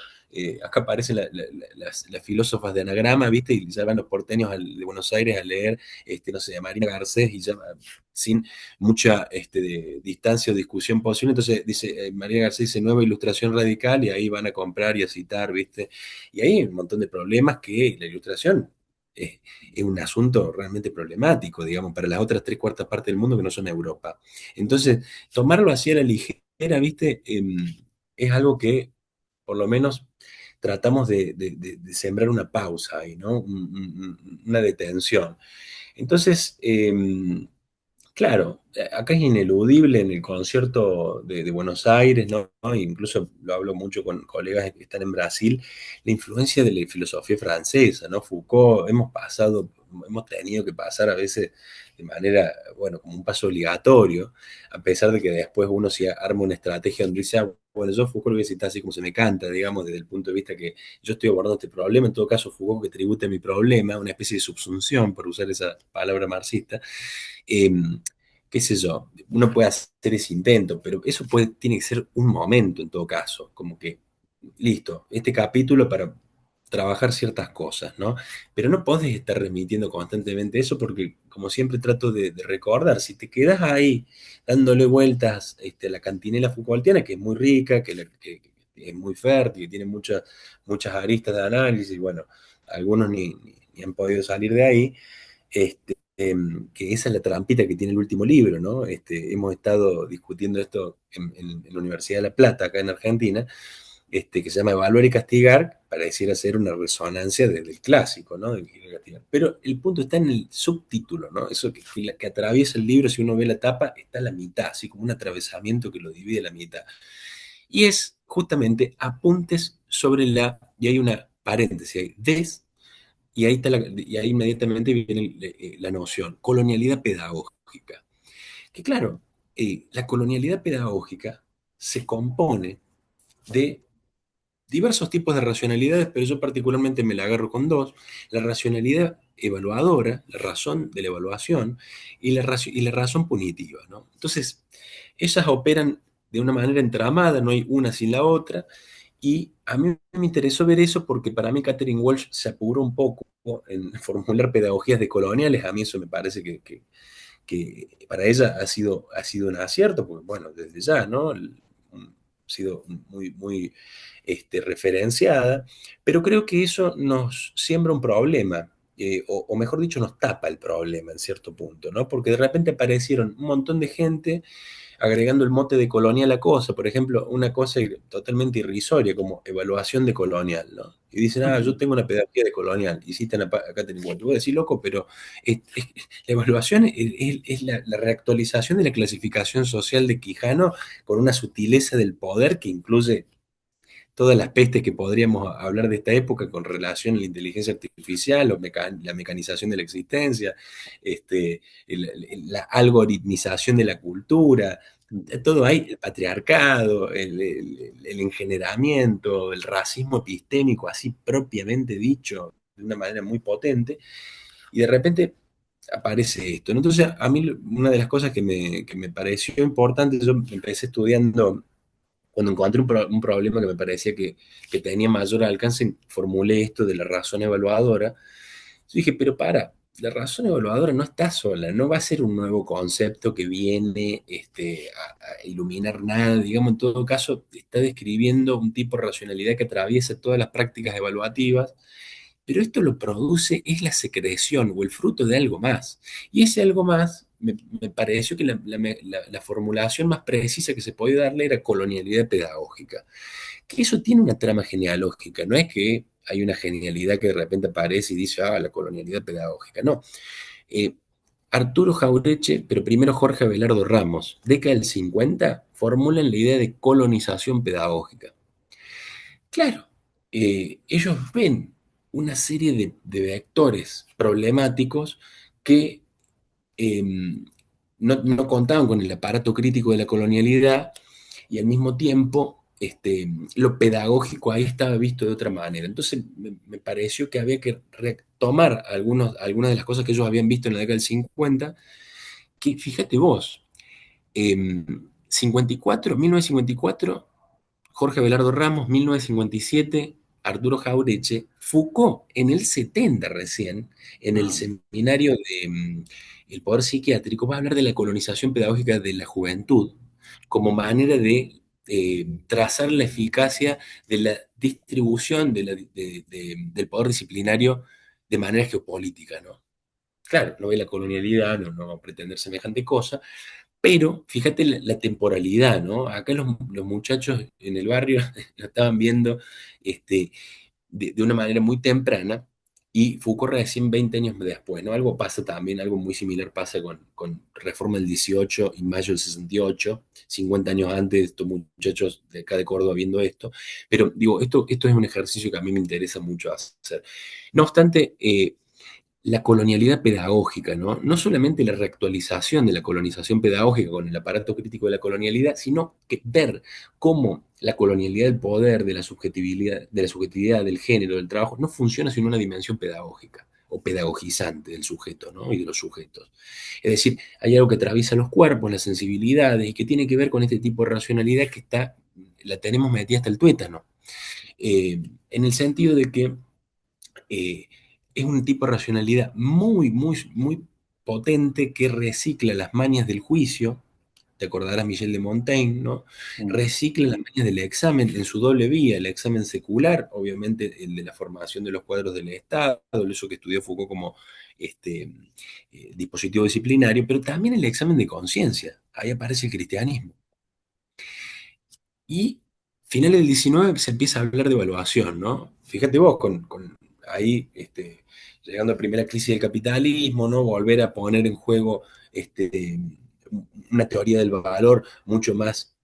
acá aparecen las filósofas de anagrama, ¿viste? Y ya van los porteños de Buenos Aires a leer, no sé, a Marina Garcés y ya sin mucha distancia o discusión posible. Entonces dice, Marina Garcés dice nueva ilustración radical y ahí van a comprar y a citar, ¿viste? Y ahí hay un montón de problemas que la ilustración es, es un asunto realmente problemático, digamos, para las otras tres cuartas partes del mundo que no son Europa. Entonces, tomarlo así a la ligera, ¿viste? Es algo que, por lo menos, tratamos de sembrar una pausa ahí, ¿no? Una detención. Entonces, claro, acá es ineludible en el concierto de Buenos Aires, ¿no? Incluso lo hablo mucho con colegas que están en Brasil, la influencia de la filosofía francesa, ¿no? Foucault, hemos tenido que pasar a veces de manera, bueno, como un paso obligatorio, a pesar de que después uno se arma una estrategia donde dice, bueno, yo Foucault lo voy a citar así como se me canta, digamos, desde el punto de vista que yo estoy abordando este problema, en todo caso Foucault que tribute a mi problema, una especie de subsunción, por usar esa palabra marxista, eh, qué sé yo, uno puede hacer ese intento, pero eso tiene que ser un momento en todo caso, como que, listo, este capítulo para trabajar ciertas cosas, ¿no? Pero no podés estar remitiendo constantemente eso porque, como siempre trato de recordar, si te quedas ahí dándole vueltas a la cantinela Foucaultiana, que es muy rica, que es muy fértil, que tiene muchas aristas de análisis, bueno, algunos ni han podido salir de ahí, que esa es la trampita que tiene el último libro, ¿no? Hemos estado discutiendo esto en la Universidad de La Plata, acá en Argentina, que se llama Evaluar y Castigar, pareciera ser una resonancia del clásico, ¿no? Pero el punto está en el subtítulo, ¿no? Eso que atraviesa el libro, si uno ve la tapa, está a la mitad, así como un atravesamiento que lo divide a la mitad. Y es justamente apuntes sobre y hay una paréntesis, hay y ahí, y ahí inmediatamente viene la noción, colonialidad pedagógica. Que claro, la colonialidad pedagógica se compone de diversos tipos de racionalidades, pero yo particularmente me la agarro con dos, la racionalidad evaluadora, la razón de la evaluación, y la razón punitiva, ¿no? Entonces, esas operan de una manera entramada, no hay una sin la otra, y a mí me interesó ver eso porque para mí Catherine Walsh se apuró un poco en formular pedagogías decoloniales, a mí eso me parece que para ella ha sido un acierto, porque bueno, desde ya, ¿no? Ha sido muy referenciada, pero creo que eso nos siembra un problema, o mejor dicho, nos tapa el problema en cierto punto, ¿no? Porque de repente aparecieron un montón de gente agregando el mote de colonial a cosa, por ejemplo, una cosa totalmente irrisoria como evaluación de colonial, ¿no? Y dicen, yo tengo una pedagogía de colonial, y citan acá tengo, bueno, te voy a decir, loco, pero la evaluación es la reactualización de la clasificación social de Quijano con una sutileza del poder que incluye todas las pestes que podríamos hablar de esta época con relación a la inteligencia artificial o la mecanización de la existencia, la algoritmización de la cultura, todo ahí, el patriarcado, el engenderamiento, el racismo epistémico, así propiamente dicho, de una manera muy potente, y de repente aparece esto, ¿no? Entonces, a mí una de las cosas que me pareció importante, yo empecé estudiando, cuando encontré un problema que me parecía que tenía mayor alcance, formulé esto de la razón evaluadora. Yo dije, pero la razón evaluadora no está sola, no va a ser un nuevo concepto que viene a iluminar nada, digamos, en todo caso, está describiendo un tipo de racionalidad que atraviesa todas las prácticas evaluativas, pero esto lo produce, es la secreción o el fruto de algo más. Y ese algo más, me pareció que la formulación más precisa que se podía darle era colonialidad pedagógica, que eso tiene una trama genealógica, no es que hay una genialidad que de repente aparece y dice, la colonialidad pedagógica, no. Eh, Arturo Jaureche, pero primero Jorge Abelardo Ramos, década del 50, formulan la idea de colonización pedagógica. Claro, ellos ven una serie de vectores problemáticos que eh, no contaban con el aparato crítico de la colonialidad y al mismo tiempo lo pedagógico ahí estaba visto de otra manera. Entonces me pareció que había que retomar algunas de las cosas que ellos habían visto en la década del 50, que fíjate vos, 54, 1954, Jorge Abelardo Ramos, 1957, Arturo Jaureche, Foucault en el 70 recién, en el Ah, seminario de El Poder Psiquiátrico, va a hablar de la colonización pedagógica de la juventud como manera de trazar la eficacia de la distribución del poder disciplinario de manera geopolítica, ¿no? Claro, no ve la colonialidad, no va a pretender semejante cosa, pero fíjate la temporalidad, ¿no? Acá los muchachos en el barrio lo estaban viendo este, de una manera muy temprana y Foucault recién 20 años después, ¿no? Algo pasa también, algo muy similar pasa con Reforma del 18 y Mayo del 68, 50 años antes, estos muchachos de acá de Córdoba viendo esto. Pero digo, esto es un ejercicio que a mí me interesa mucho hacer. No obstante, la colonialidad pedagógica, ¿no? No solamente la reactualización de la colonización pedagógica con el aparato crítico de la colonialidad, sino que ver cómo la colonialidad del poder, de la subjetividad, del género, del trabajo, no funciona sin una dimensión pedagógica o pedagogizante del sujeto, ¿no? Y de los sujetos. Es decir, hay algo que atraviesa los cuerpos, las sensibilidades, y que tiene que ver con este tipo de racionalidad que la tenemos metida hasta el tuétano. En el sentido de que eh, es un tipo de racionalidad muy, muy, muy potente que recicla las mañas del juicio. Te acordarás Michel de Montaigne, ¿no? mm, Recicla las mañas del examen en su doble vía, el examen secular, obviamente el de la formación de los cuadros del Estado, eso que estudió Foucault como dispositivo disciplinario, pero también el examen de conciencia. Ahí aparece el cristianismo. Y finales del 19 se empieza a hablar de evaluación, ¿no? Fíjate vos, con ahí llegando a la primera crisis del capitalismo, ¿no? Volver a poner en juego una teoría del valor mucho más,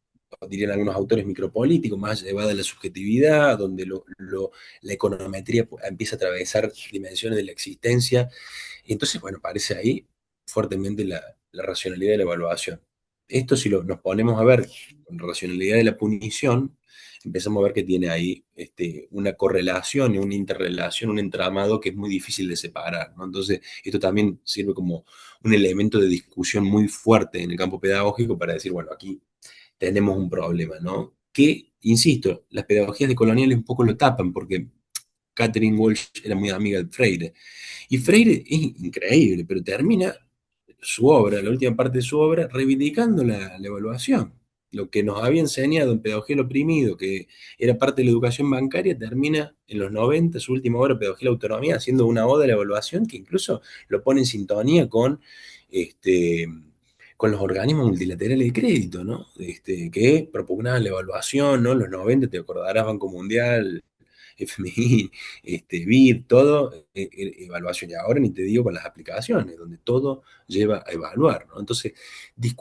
dirían algunos autores, micropolítico, más llevada a la subjetividad, donde la econometría empieza a atravesar dimensiones de la existencia. Y entonces, bueno, aparece ahí fuertemente la racionalidad de la evaluación. Esto si nos ponemos a ver con racionalidad de la punición, empezamos a ver que tiene ahí una correlación y una interrelación, un entramado que es muy difícil de separar, ¿no? Entonces, esto también sirve como un elemento de discusión muy fuerte en el campo pedagógico para decir, bueno, aquí tenemos un problema, ¿no? Que, insisto, las pedagogías decoloniales un poco lo tapan, porque Catherine Walsh era muy amiga de Freire. Y Freire es increíble, pero termina su obra, la última parte de su obra, reivindicando la evaluación. Lo que nos había enseñado en Pedagogía del Oprimido, que era parte de la educación bancaria, termina en los 90 su última obra, Pedagogía de la Autonomía, haciendo una oda a la evaluación que incluso lo pone en sintonía este, con los organismos multilaterales de crédito, ¿no? Que propugnaban la evaluación, ¿no? En los 90 te acordarás, Banco Mundial, FMI, BID, todo, evaluación. Y ahora ni te digo con las aplicaciones, donde todo lleva a evaluar, ¿no? Entonces,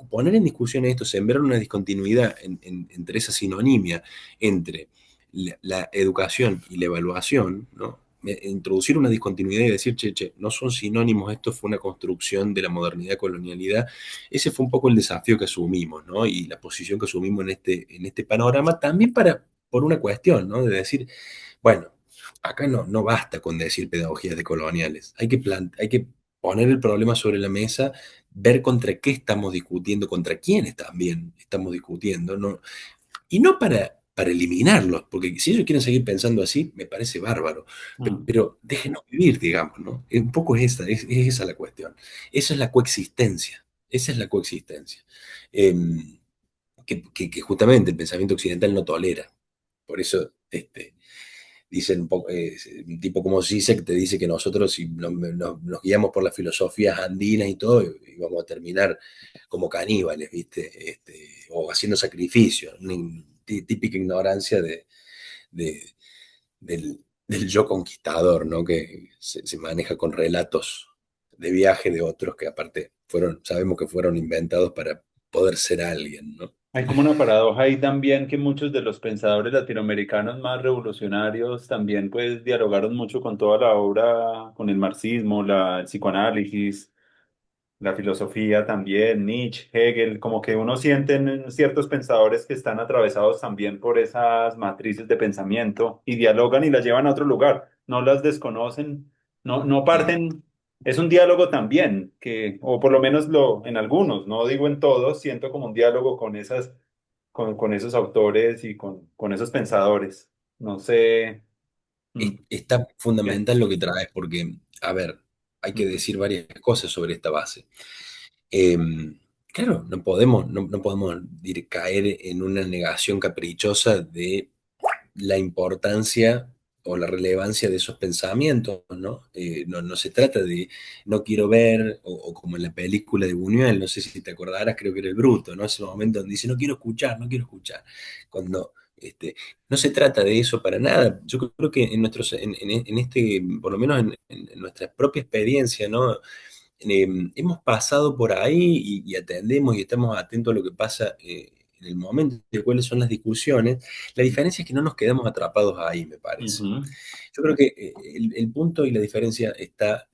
poner en discusión esto, sembrar una discontinuidad entre esa sinonimia entre la educación y la evaluación, ¿no? introducir una discontinuidad y decir, che, che, no son sinónimos, esto fue una construcción de la modernidad, colonialidad. Ese fue un poco el desafío que asumimos, ¿no? Y la posición que asumimos en este panorama, también por una cuestión, ¿no? De decir, bueno, acá no basta con decir pedagogías decoloniales, hay que poner el problema sobre la mesa, ver contra qué estamos discutiendo, contra quiénes también estamos discutiendo, ¿no? Y no para eliminarlos, porque si ellos quieren seguir pensando así, me parece bárbaro, Mm. pero déjenos vivir, digamos, ¿no? Un poco es esa la cuestión. Esa es la coexistencia, esa es la coexistencia. Que justamente el pensamiento occidental no tolera. Por eso, dicen un tipo como Zizek te dice que nosotros si nos guiamos por las filosofías andinas y todo, y vamos a terminar como caníbales, ¿viste? O haciendo sacrificios, una típica ignorancia de- del yo conquistador, ¿no? Que se maneja con relatos de viaje de otros que aparte sabemos que fueron inventados para poder ser alguien, ¿no? Hay como una paradoja ahí también que muchos de los pensadores latinoamericanos más revolucionarios también pues dialogaron mucho con toda la obra, con el marxismo, el psicoanálisis, la filosofía también, Nietzsche, Hegel, como que uno siente en ciertos pensadores que están atravesados también por esas matrices de pensamiento y dialogan y las llevan a otro lugar, no las desconocen, no Mm. parten, es un diálogo también, que, o por lo menos en algunos, no digo en todos, siento como un diálogo con con esos autores y con esos pensadores. No sé, mm, Está bien, fundamental lo que traes, porque, a ver, hay que ujú, decir varias cosas sobre esta base. Eh, claro, no podemos caer en una negación caprichosa de la importancia o la relevancia de esos pensamientos, ¿no? No se trata de no quiero ver, o como en la película de Buñuel, no sé si te acordarás, creo que era el Bruto, ¿no? Ese momento donde dice no quiero escuchar, no quiero escuchar. Cuando no se trata de eso para nada. Yo creo que en este, por lo menos en nuestra propia experiencia, ¿no? Hemos pasado por ahí y atendemos y estamos atentos a lo que pasa en el momento de cuáles son las discusiones. La diferencia es que no nos quedamos atrapados ahí, me parece. ujú, Yo creo que el punto y la diferencia está,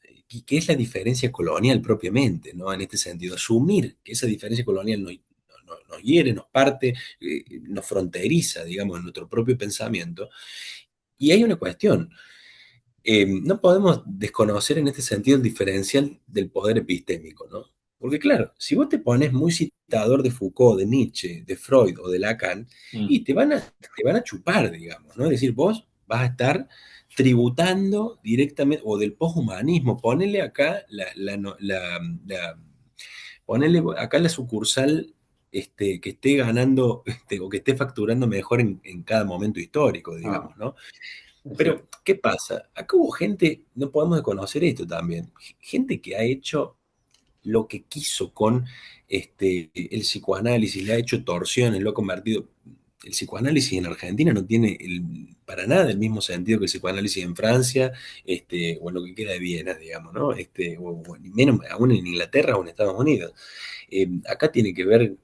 que es la diferencia colonial propiamente, ¿no? En este sentido, asumir que esa diferencia colonial nos hiere, nos parte, nos fronteriza, digamos, en nuestro propio pensamiento. Y hay una cuestión. No podemos desconocer en este sentido el diferencial del poder epistémico, ¿no? Porque claro, si vos te pones muy citador de Foucault, de Nietzsche, de Freud o de Lacan, y mm, te van a chupar, digamos, ¿no? Es decir, vos vas a estar tributando directamente, o del poshumanismo, ponele acá ponele acá la sucursal que esté ganando o que esté facturando mejor en cada momento histórico, ah, digamos, ¿no? es Pero, cierto. ¿qué pasa? Acá hubo gente, no podemos desconocer esto también, gente que ha hecho lo que quiso con el psicoanálisis, le ha hecho torsiones, lo ha convertido. El psicoanálisis en Argentina no tiene para nada el mismo sentido que el psicoanálisis en Francia, o en lo que queda de Viena, digamos, ¿no? O ni menos aún en Inglaterra o en Estados Unidos. Acá tiene que ver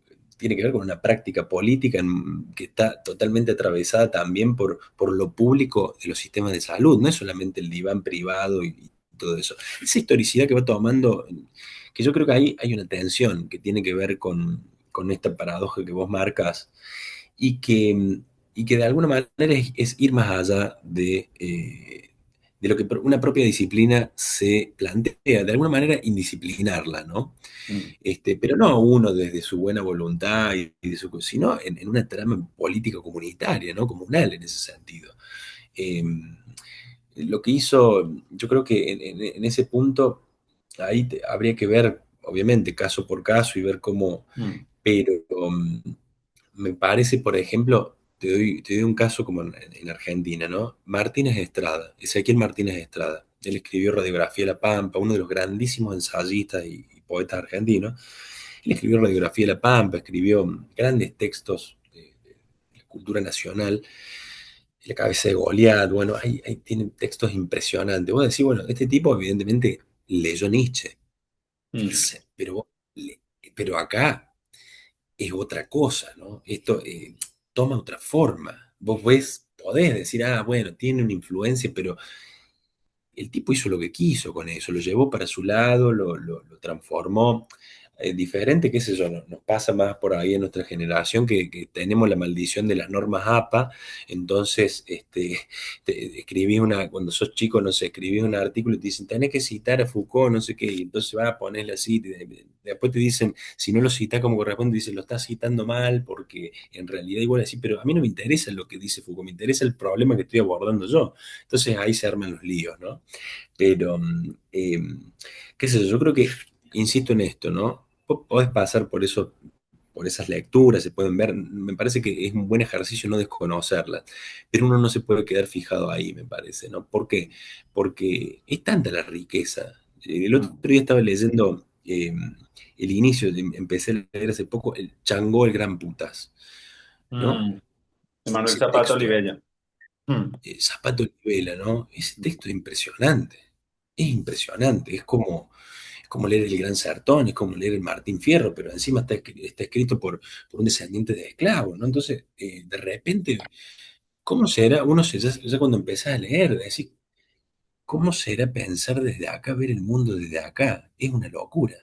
con una práctica política que está totalmente atravesada también por lo público de los sistemas de salud, no es solamente el diván privado y todo eso. Esa historicidad que va tomando, que yo creo que ahí hay una tensión que tiene que ver con esta paradoja que vos marcas y que de alguna manera es ir más allá de lo que una propia disciplina se plantea, de alguna manera indisciplinarla, ¿no? Mm. Pero no uno desde su buena voluntad sino en una trama política comunitaria, ¿no? Comunal en ese sentido. Eh, lo que hizo, yo creo que en ese punto, ahí habría que ver, obviamente, caso por caso y ver cómo, Mm, pero me parece, por ejemplo, te doy un caso como en Argentina, ¿no? Martínez Estrada, Ezequiel Martínez Estrada. Él escribió Radiografía de la Pampa, uno de los grandísimos ensayistas y poetas argentinos. Él escribió Radiografía de la Pampa, escribió grandes textos de la cultura nacional, La cabeza de Goliat, bueno, tienen textos impresionantes. Vos decís, bueno, este tipo evidentemente leyó Nietzsche, mm, pero, pero acá es otra cosa, ¿no? Esto toma otra forma. Vos podés decir, ah, bueno, tiene una influencia, pero el tipo hizo lo que quiso con eso, lo llevó para su lado, lo transformó. Diferente, qué sé yo, nos pasa más por ahí en nuestra generación que tenemos la maldición de las normas APA, entonces escribí cuando sos chico, no sé, escribí un artículo y te dicen, tenés que citar a Foucault, no sé qué, y entonces vas a ponerle así, después te dicen, si no lo citas como corresponde, dicen, lo estás citando mal, porque en realidad igual así, pero a mí no me interesa lo que dice Foucault, me interesa el problema que estoy abordando yo. Entonces ahí se arman los líos, ¿no? Pero, qué sé yo, yo creo que, insisto en esto, ¿no? Vos podés pasar por eso, por esas lecturas, se pueden ver, me parece que es un buen ejercicio no desconocerlas, pero uno no se puede quedar fijado ahí, me parece, ¿no? ¿Por qué? Porque es tanta la riqueza. El otro Mm, día estaba leyendo el inicio, empecé a leer hace poco, el Changó, el Gran Putas, ¿no? mm. Emanuel Ese Zapata texto Olivella. Mm, Zapato de Vela, ¿no? Ese mm, texto es impresionante, es como leer el Gran Sertón, es como leer el Martín Fierro, pero encima está escrito por un descendiente de esclavos, ¿no? Entonces, de repente, ¿cómo será? Ya cuando empezás a leer, decís, ¿cómo será pensar desde acá, ver el mundo desde acá? Es una locura.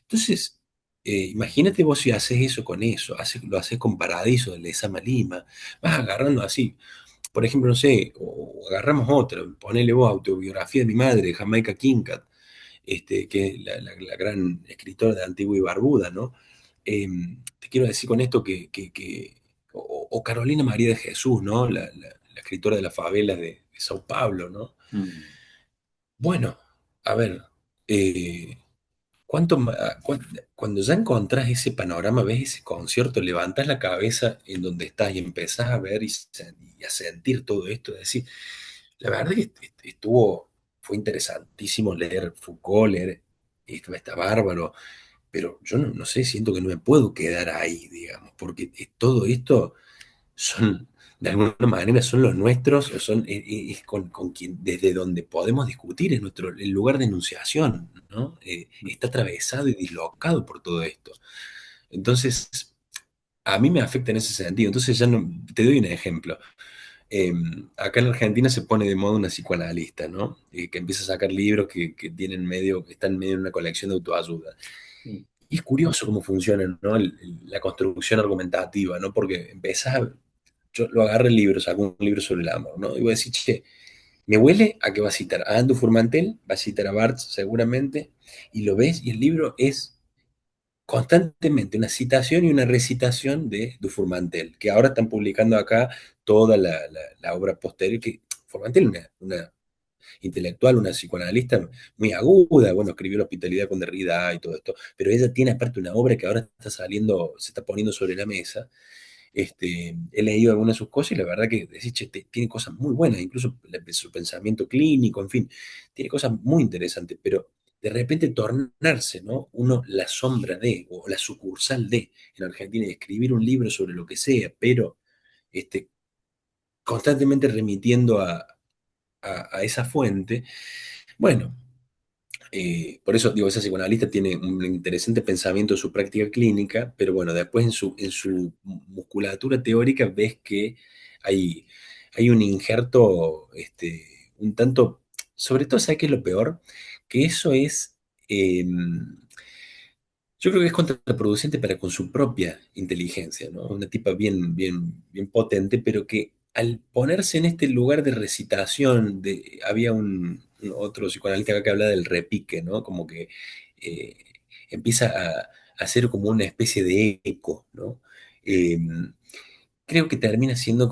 Entonces, imagínate vos si haces eso con eso, lo haces con Paradiso de Lezama Lima, vas agarrando así. Por ejemplo, no sé, o agarramos otra, ponele vos autobiografía de mi madre, Jamaica Kincat, que es la gran escritora de Antigua y Barbuda, ¿no? Eh, Te quiero decir con esto o Carolina María de Jesús, ¿no? La escritora de las favelas de Sao Paulo, ¿no? mm, Bueno, a ver, eh, cuando ya encontrás ese panorama, ves ese concierto, levantás la cabeza en donde estás y empezás a ver y a sentir todo esto, es decir, la verdad que fue interesantísimo leer Foucault, leer esto, está bárbaro, pero yo no sé, siento que no me puedo quedar ahí, digamos, porque todo esto son, de alguna manera, son los nuestros, o es con quien, desde donde podemos discutir, es el lugar de enunciación, ¿no? mm. Está atravesado y dislocado por todo esto. Entonces, a mí me afecta en ese sentido. Entonces, ya no, te doy un ejemplo. Eh, Acá en Argentina se pone de moda una psicoanalista, ¿no? Que empieza a sacar libros que tienen medio, que están medio en una colección de autoayuda. Mm. Y es curioso cómo funciona, ¿no? La construcción argumentativa, ¿no? Porque yo lo agarro el libro, saco un libro sobre el amor, ¿no? Y voy a decir, che, me huele a que va a citar a Andrew Furmantel, va a citar a Barthes seguramente, y lo ves, y el libro es constantemente una citación y una recitación de Dufourmantel, que ahora están publicando acá toda la obra posterior, que Furmantel es una intelectual, una psicoanalista muy aguda, bueno, escribió La hospitalidad con Derrida y todo esto, pero ella tiene aparte una obra que ahora está saliendo, se está poniendo sobre la mesa. He leído algunas de sus cosas y la verdad que decís, che, tiene cosas muy buenas, incluso su pensamiento clínico, en fin, tiene cosas muy interesantes, pero de repente tornarse, ¿no? Uno la sombra de, o la sucursal de, en Argentina, y escribir un libro sobre lo que sea, pero este, constantemente remitiendo a esa fuente, bueno, por eso digo, esa psicoanalista tiene un interesante pensamiento en su práctica clínica, pero bueno, después en su musculatura teórica ves que hay, hay un injerto un tanto, sobre todo, ¿sabes qué es lo peor? Que eso es, eh, yo creo que es contraproducente para con su propia inteligencia, ¿no? Una tipa bien potente, pero que al ponerse en este lugar de recitación, había un otro psicoanalista acá que habla del repique, ¿no? Como que eh, empieza a hacer como una especie de eco, ¿no? Eh, Creo que termina siendo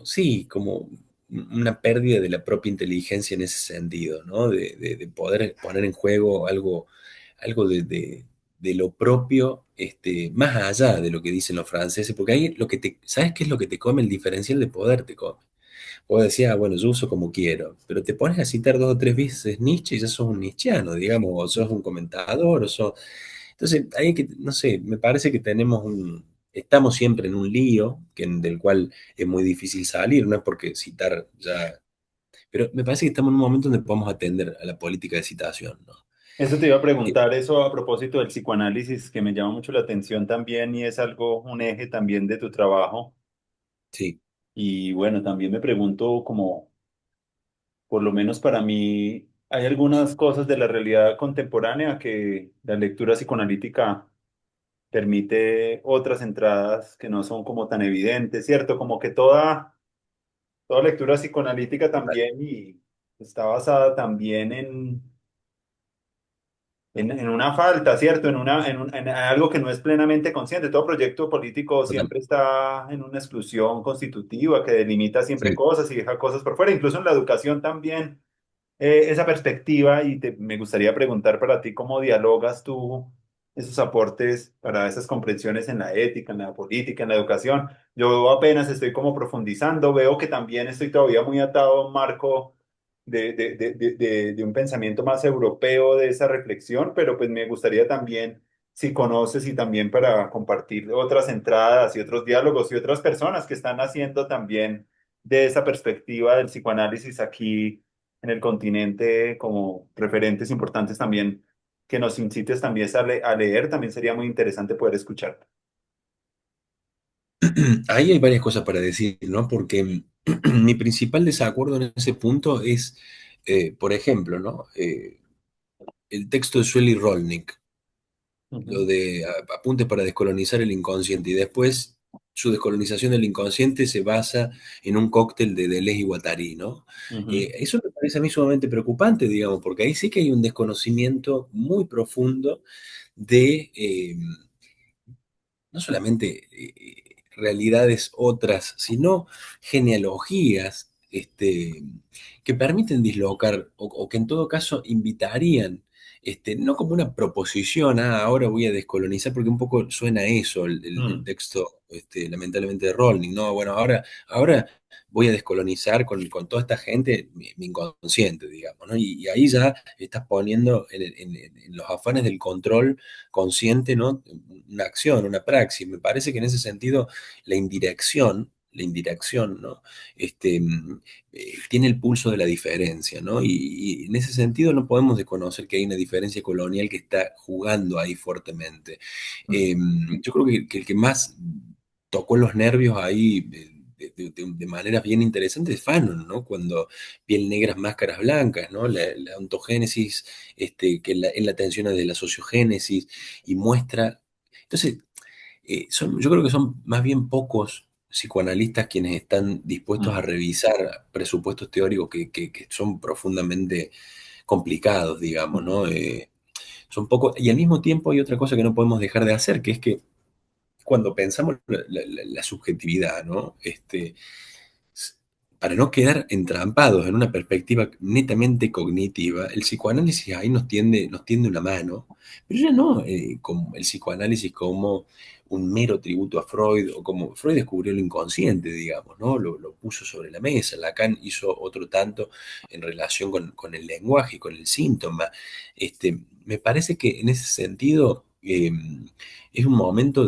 sí, como una pérdida de la propia inteligencia en ese sentido, ¿no? De poder poner en juego algo de lo propio, más allá de lo que dicen los franceses, porque ahí ¿sabes qué es lo que te come? El diferencial de poder te come. Vos decías, bueno, yo uso como quiero, pero te pones a citar dos o tres veces Nietzsche y ya sos un nietzscheano, digamos, o sos un comentador, entonces, hay que, no sé, me parece que estamos siempre en un lío del cual es muy difícil salir, no es porque citar ya, pero me parece que estamos en un momento donde podemos atender a la política de citación, ¿no? Eso te iba a Eh, preguntar, eso a propósito del psicoanálisis, que me llama mucho la atención también y es algo, un eje también de tu trabajo. sí, Y bueno, también me pregunto como por lo menos para mí, hay algunas cosas de la realidad contemporánea que la lectura psicoanalítica permite otras entradas que no son como tan evidentes, ¿cierto? Como que toda lectura psicoanalítica también y está basada también en una falta, ¿cierto? En algo que no es plenamente consciente. Todo proyecto político Total. siempre está en una exclusión constitutiva que delimita siempre Sí. cosas y deja cosas por fuera. Incluso en la educación también esa perspectiva y me gustaría preguntar para ti cómo dialogas tú esos aportes para esas comprensiones en la ética, en la política, en la educación. Yo apenas estoy como profundizando, veo que también estoy todavía muy atado a un marco de un pensamiento más europeo de esa reflexión, pero pues me gustaría también, si conoces y también para compartir otras entradas y otros diálogos y otras personas que están haciendo también de esa perspectiva del psicoanálisis aquí en el continente como referentes importantes también que nos incites también a leer, también sería muy interesante poder escuchar. Ahí hay varias cosas para decir, ¿no? Porque mi principal desacuerdo en ese punto es, por ejemplo, ¿no? El texto de Shelley Rolnick, lo Ujú, de apuntes para descolonizar el inconsciente, y después su descolonización del inconsciente se basa en un cóctel de Deleuze y Guattari, ¿no? ujú, Eso me parece a mí sumamente preocupante, digamos, porque ahí sí que hay un desconocimiento muy profundo de no solamente realidades otras, sino genealogías que permiten dislocar o que en todo caso invitarían, no como una proposición, ahora voy a descolonizar, porque un poco suena eso el mm, texto, lamentablemente, de Rolling, ¿no? Bueno, ahora voy a descolonizar con toda esta gente mi inconsciente, digamos, ¿no? Y ahí ya estás poniendo en los afanes del control consciente, ¿no? Una acción, una praxis. Me parece que en ese sentido la indirección, ¿no? Tiene el pulso de la diferencia, ¿no? Y en ese sentido no podemos desconocer que hay una diferencia colonial que está jugando ahí fuertemente. mm, Eh, yo creo que el que más tocó los nervios ahí de maneras bien interesantes es Fanon, ¿no? Cuando piel negras, máscaras blancas, ¿no? La ontogénesis, en la atención de la sociogénesis y muestra. Entonces, yo creo que son más bien pocos psicoanalistas quienes están dispuestos a mm, revisar presupuestos teóricos que son profundamente complicados, digamos, mm, ¿no? Son pocos, y al mismo tiempo hay otra cosa que no podemos dejar de hacer, que es que cuando pensamos la subjetividad, ¿no? s- para no quedar entrampados en una perspectiva netamente cognitiva, el psicoanálisis ahí nos tiende una mano, pero ya no como el psicoanálisis como un mero tributo a Freud, o como Freud descubrió el inconsciente, digamos, ¿no? Lo puso sobre la mesa. Lacan hizo otro tanto en relación con el lenguaje y con el síntoma. Me parece que en ese sentido es un momento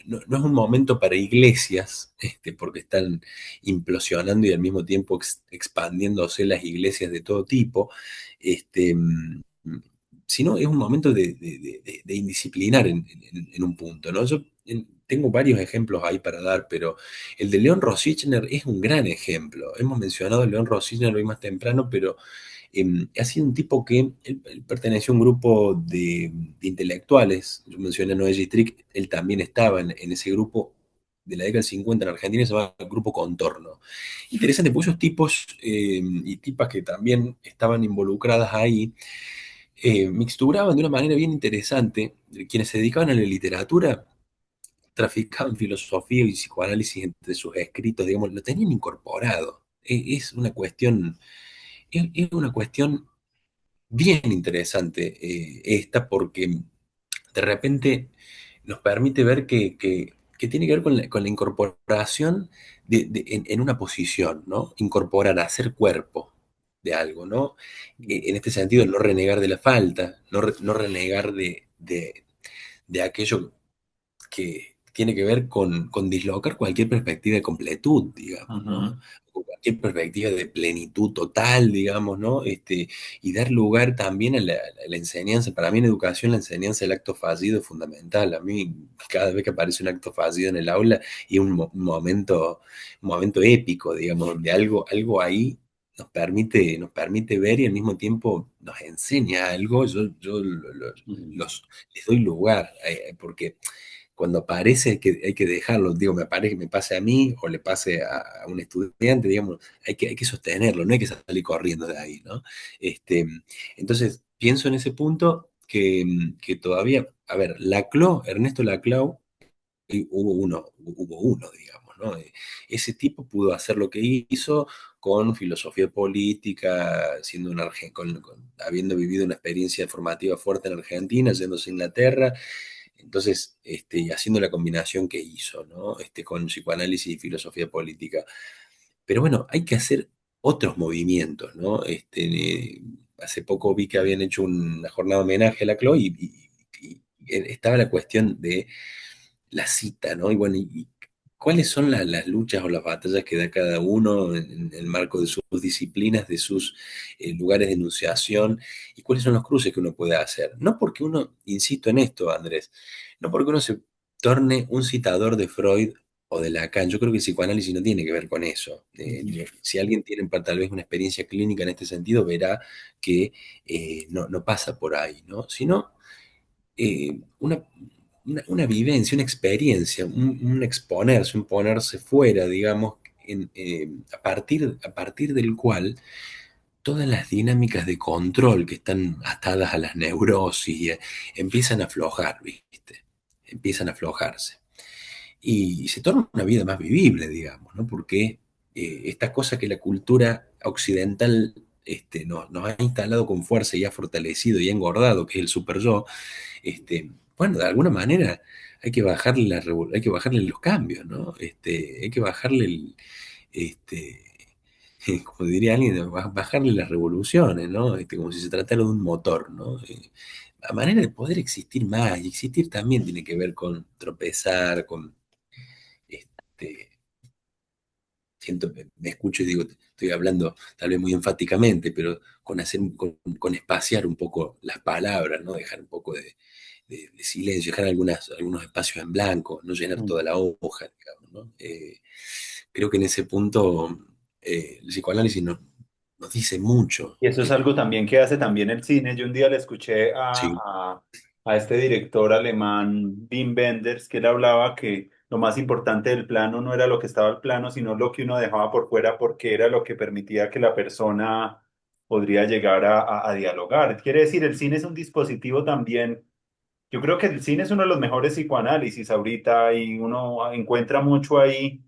no es un momento para iglesias, porque están implosionando y al mismo tiempo expandiéndose las iglesias de todo tipo, este, mm, sino es un momento de indisciplinar en un punto, ¿no? Yo tengo varios ejemplos ahí para dar, pero el de León Rosichner es un gran ejemplo. Hemos mencionado a León Rosichner hoy más temprano, pero ha sido un tipo que él perteneció a un grupo de intelectuales. Yo mencioné a Noé Strick, él también estaba en ese grupo de la década del 50 en Argentina, se llama Grupo Contorno. Interesante, porque esos tipos y tipas que también estaban involucradas ahí, mixturaban de una manera bien interesante. Quienes se dedicaban a la literatura traficaban filosofía y psicoanálisis entre sus escritos, digamos, lo tenían incorporado. Es una cuestión, es una cuestión bien interesante esta, porque de repente nos permite ver que tiene que ver con la incorporación en una posición, ¿no? Incorporar, hacer cuerpo de algo, ¿no? mm, En este sentido, no renegar de la falta, no renegar de aquello que tiene que ver con dislocar cualquier perspectiva de completud, digamos, ¿no? ujú, O cualquier perspectiva de plenitud total, digamos, ¿no? Y dar lugar también a la enseñanza. Para mí en educación la enseñanza del acto fallido es fundamental. A mí cada vez que aparece un acto fallido en el aula y un momento épico, digamos, donde algo ahí. nos permite ver y al mismo tiempo nos enseña algo. Yo Ujú. los, les doy lugar, porque cuando aparece hay que dejarlo, digo, me parece que me pase a mí o le pase a un estudiante, digamos, hay que sostenerlo, no hay que salir corriendo de ahí, ¿no? Este, entonces, pienso en ese punto que todavía, a ver, Laclau, Ernesto Laclau, hubo uno, digamos, ¿no? Ese tipo pudo hacer lo que hizo con filosofía política, siendo habiendo vivido una experiencia formativa fuerte en Argentina, yéndose a Inglaterra, entonces, y haciendo la combinación que hizo, ¿no? Con psicoanálisis y filosofía política. Pero bueno, hay que hacer otros movimientos, ¿no? Hace poco vi que habían hecho una jornada de homenaje a la Chloe y estaba la cuestión de la cita, ¿no? Y bueno, ¿cuáles son las luchas o las batallas que da cada uno en el marco de sus disciplinas, de sus lugares de enunciación, y cuáles son los cruces que uno puede hacer? No porque uno, insisto en esto, Andrés, no porque uno se torne un citador de Freud o de Lacan. Yo creo que el psicoanálisis no tiene que ver con eso. Ujú. Si alguien tiene tal vez una experiencia clínica en este sentido, verá que no pasa por ahí, ¿no? Sino una vivencia, una experiencia, un exponerse, un ponerse fuera, digamos, a partir del cual todas las dinámicas de control que están atadas a las neurosis empiezan a aflojar, ¿viste? Empiezan a aflojarse. Y se torna una vida más vivible, digamos, ¿no? Porque estas cosas que la cultura occidental nos ha instalado con fuerza y ha fortalecido y ha engordado, que es el super yo, bueno, de alguna manera hay que bajarle los cambios, ¿no? Hay que bajarle este, como diría alguien, bajarle las revoluciones, ¿no? Como si se tratara de un motor, ¿no? La manera de poder existir más, y existir también tiene que ver con tropezar, con, este, siento, me escucho y digo, estoy hablando tal vez muy enfáticamente, pero con espaciar un poco las palabras, ¿no? Dejar un poco de silencio, dejar algunos espacios en blanco, no llenar Mm. toda la hoja, digamos, ¿no? Creo que en ese punto el psicoanálisis nos dice mucho. Y eso es algo también que hace también el cine. Yo un día le escuché Sí. a este director alemán, Wim Wenders, que él hablaba que lo más importante del plano no era lo que estaba al plano, sino lo que uno dejaba por fuera, porque era lo que permitía que la persona podría llegar a dialogar. Quiere decir, el cine es un dispositivo también. Yo creo que el cine es uno de los mejores psicoanálisis ahorita y uno encuentra mucho ahí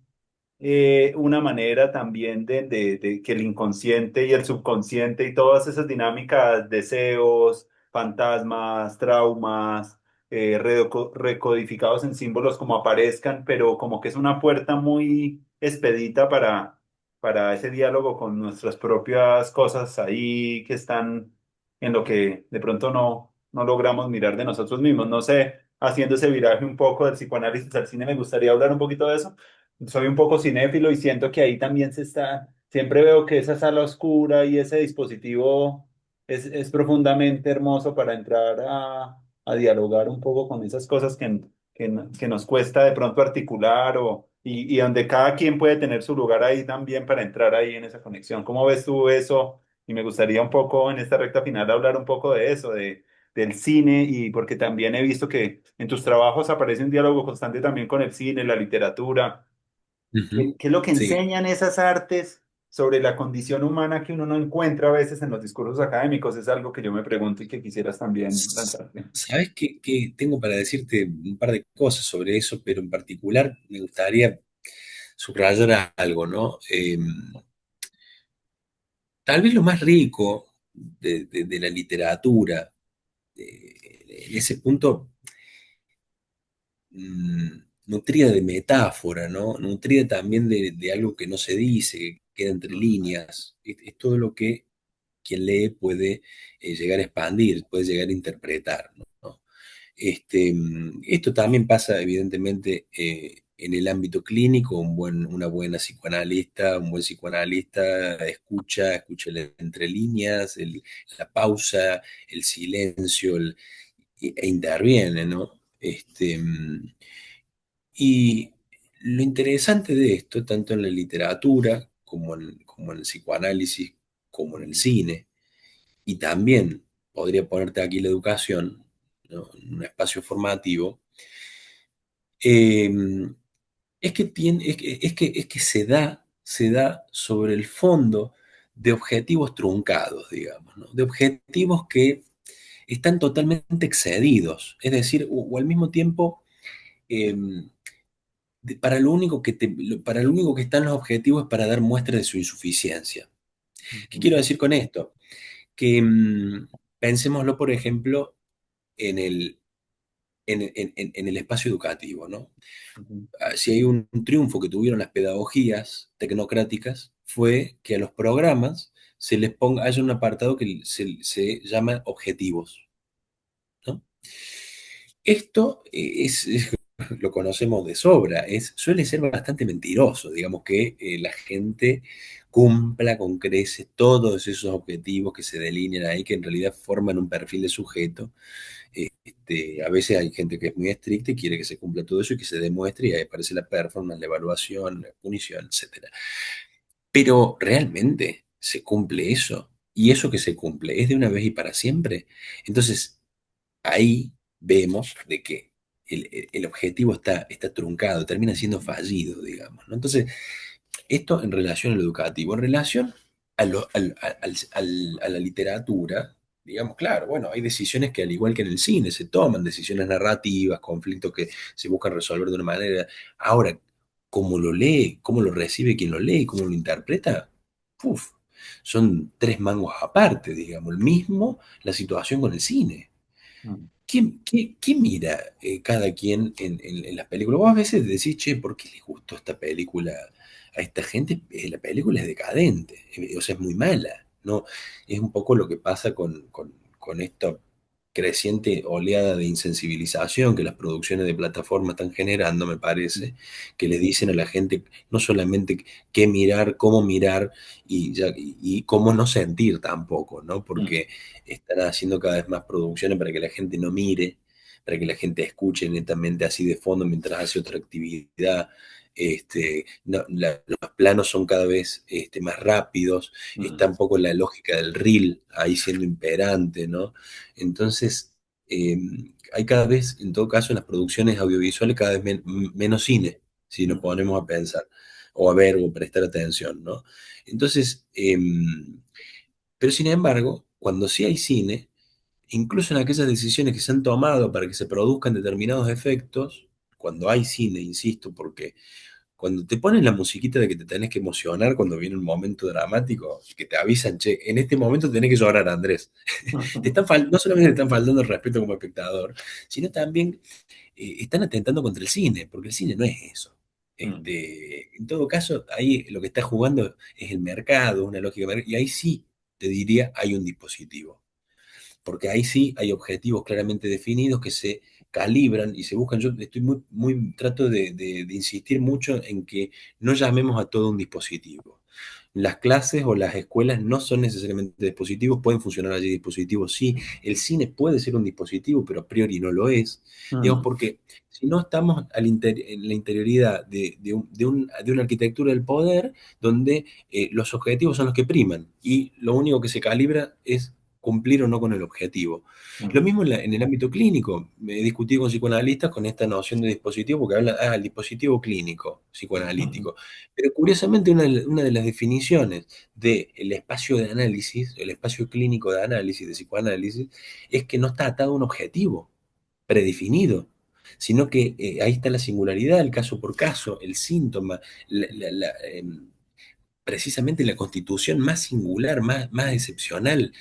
una manera también de que el inconsciente y el subconsciente y todas esas dinámicas, deseos, fantasmas, traumas, recodificados en símbolos como aparezcan, pero como que es una puerta muy expedita para ese diálogo con nuestras propias cosas ahí que están en lo que de pronto no logramos mirar de nosotros mismos. No sé, haciendo ese viraje un poco del psicoanálisis al cine, me gustaría hablar un poquito de eso. Soy un poco cinéfilo y siento que ahí también siempre veo que esa sala oscura y ese dispositivo es profundamente hermoso para entrar a dialogar un poco con esas cosas que nos cuesta de pronto articular y donde cada quien puede tener su lugar ahí también para entrar ahí en esa conexión. ¿Cómo ves tú eso? Y me gustaría un poco en esta recta final hablar un poco de eso, del cine, y porque también he visto que en tus trabajos aparece un diálogo constante también con el cine, la literatura. Ujú. ¿Qué es lo que Sí. enseñan esas artes sobre la condición humana que uno no encuentra a veces en los discursos académicos? Es algo que yo me pregunto y que quisieras también lanzarte. ¿Sabes qué tengo para decirte un par de cosas sobre eso, pero en particular me gustaría subrayar algo, ¿no? Tal vez lo más rico de la literatura, en ese punto, mm, nutrida de metáfora, ¿no? Nutrida también de algo que no se dice, que queda entre líneas, es todo lo que quien lee puede llegar a expandir, puede llegar a interpretar, ¿no? Esto también pasa, evidentemente, en el ámbito clínico. Una buena psicoanalista, un buen psicoanalista escucha entre líneas, la pausa, el silencio, e interviene, ¿no? Y lo interesante de esto, tanto en la literatura como en el psicoanálisis, como en el cine, y también podría ponerte aquí la educación, ¿no? En un espacio formativo, eh, es que se da sobre el fondo de objetivos truncados, digamos, ¿no? De objetivos que están totalmente excedidos, es decir, o al mismo tiempo, eh, para lo único que están los objetivos es para dar muestra de su insuficiencia. ¿Qué Ujú, quiero decir con esto? Que pensémoslo, por ejemplo, en el espacio educativo, ¿no? ujú, Si hay un triunfo que tuvieron las pedagogías tecnocráticas, fue que a los programas se les ponga, haya un apartado que se llama objetivos, ¿no? Esto lo conocemos de sobra, suele ser bastante mentiroso, digamos que la gente cumpla con creces todos esos objetivos que se delinean ahí, que en realidad forman un perfil de sujeto. A veces hay gente que es muy estricta y quiere que se cumpla todo eso y que se demuestre, y ahí aparece la performance, la evaluación, la punición, etcétera. Pero realmente se cumple eso, y eso que se cumple es de una vez y para siempre. Entonces, ahí vemos de que el objetivo está truncado, termina siendo fallido, digamos, ¿no? Entonces, esto en relación al educativo, en relación a la literatura, digamos, claro, bueno, hay decisiones que al igual que en el cine se toman, decisiones narrativas, conflictos que se buscan resolver de una manera. Ahora, cómo lo lee, cómo lo recibe quien lo lee, cómo lo interpreta, uf, son tres mangos aparte, digamos, el mismo, la situación con el cine. ujú, ¿Qué mira cada quien en las películas? Vos a veces decís, che, ¿por qué le gustó esta película a esta gente? La película es decadente, o sea, es muy mala, ¿no? Es un poco lo que pasa con esta creciente oleada de insensibilización que las producciones de plataforma están generando, me parece, que le dicen a la gente no solamente qué mirar, cómo mirar y cómo no sentir tampoco, ¿no? ujú, Porque están haciendo cada vez más producciones para que la gente no mire, para que la gente escuche netamente así de fondo mientras hace otra actividad. Los planos son cada vez más rápidos, está ujú, un poco la lógica del reel ahí siendo imperante, ¿no? Entonces, eh, hay cada vez, en todo caso, en las producciones audiovisuales, cada vez menos cine, si nos ujú, ponemos a pensar, o a ver, o prestar atención, ¿no? Entonces, pero sin embargo, cuando sí hay cine, incluso en aquellas decisiones que se han tomado para que se produzcan determinados efectos, cuando hay cine, insisto, porque cuando te ponen la musiquita de que te tenés que emocionar cuando viene un momento dramático, que te avisan, che, en este momento tenés que llorar, Andrés. ujú, No solamente te están faltando el respeto como espectador, sino también están atentando contra el cine, porque el cine no es eso. ujú, En todo caso, ahí lo que está jugando es el mercado, una lógica de mercado, y ahí sí, te diría, hay un dispositivo, porque ahí sí hay objetivos claramente definidos que se calibran y se buscan. Yo estoy trato de insistir mucho en que no llamemos a todo un dispositivo. Las clases o las escuelas no son necesariamente dispositivos, pueden funcionar allí dispositivos, sí. El cine puede ser un dispositivo, pero a priori no lo es. Digamos, ujú, porque si no estamos en la interioridad de una arquitectura del poder donde los objetivos son los que priman y lo único que se calibra es cumplir o no con el objetivo. Lo ujú, mismo en el ámbito clínico. Me he discutido con psicoanalistas con esta noción de dispositivo, porque hablan, el dispositivo clínico ujú, psicoanalítico. Pero curiosamente una de las definiciones del espacio de análisis, el espacio clínico de análisis, de psicoanálisis, es que no está atado a un objetivo predefinido, sino que ahí está la singularidad, el caso por caso, el síntoma, la, la- la, precisamente la constitución más singular, más excepcional,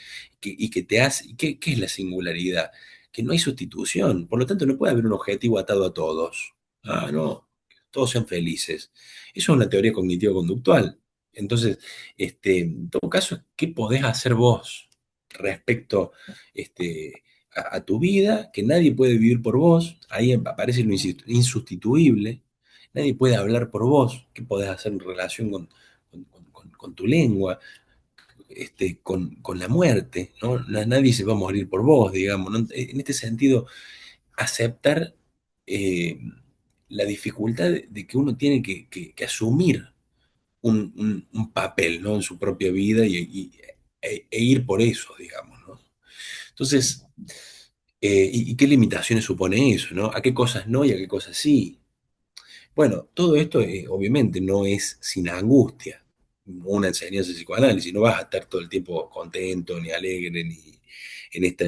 y que te hace. ¿Qué es la singularidad? Que no hay sustitución, por lo tanto no puede haber un objetivo atado a todos. Ah, ujú, no, todos sean felices. Eso es una teoría cognitivo-conductual. Entonces, en todo caso, ¿qué podés hacer vos respecto a tu vida? Que nadie puede vivir por vos, ahí aparece lo insustituible, nadie puede hablar por vos, ¿qué podés hacer en relación con tu lengua, con la muerte? ¿No? Nadie se va a morir por vos, digamos, ¿no? En este sentido, aceptar eh, la dificultad de que uno tiene que asumir un papel, ¿no? En su propia vida e ir por eso, digamos, ¿no? Entonces, ¿y qué limitaciones supone eso, ¿no? ¿A qué cosas no y a qué cosas sí? Bueno, todo esto obviamente no es sin angustia. Una enseñanza de psicoanálisis, no vas a estar todo el tiempo contento, ni alegre, ni en esta...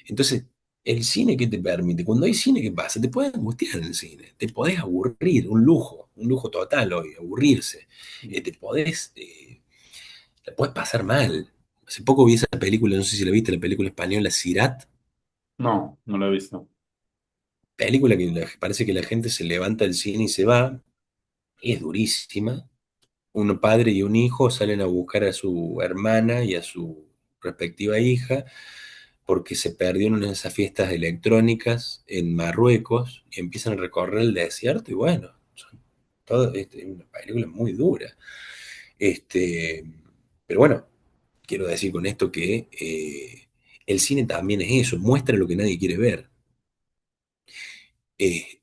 Entonces, ¿el cine qué te permite? Cuando hay cine, ¿qué pasa? Te puedes angustiar en el cine, te podés aburrir, un lujo total hoy, aburrirse. Te podés, la podés pasar mal. Hace poco vi esa película, no sé si la viste, la película española Sirat, No, no lo he visto. película que parece que la gente se levanta del cine y se va, y es durísima. Un padre y un hijo salen a buscar a su hermana y a su respectiva hija porque se perdieron en esas fiestas electrónicas en Marruecos y empiezan a recorrer el desierto y bueno, es una película muy dura. Este, pero bueno, quiero decir con esto que el cine también es eso, muestra lo que nadie quiere ver.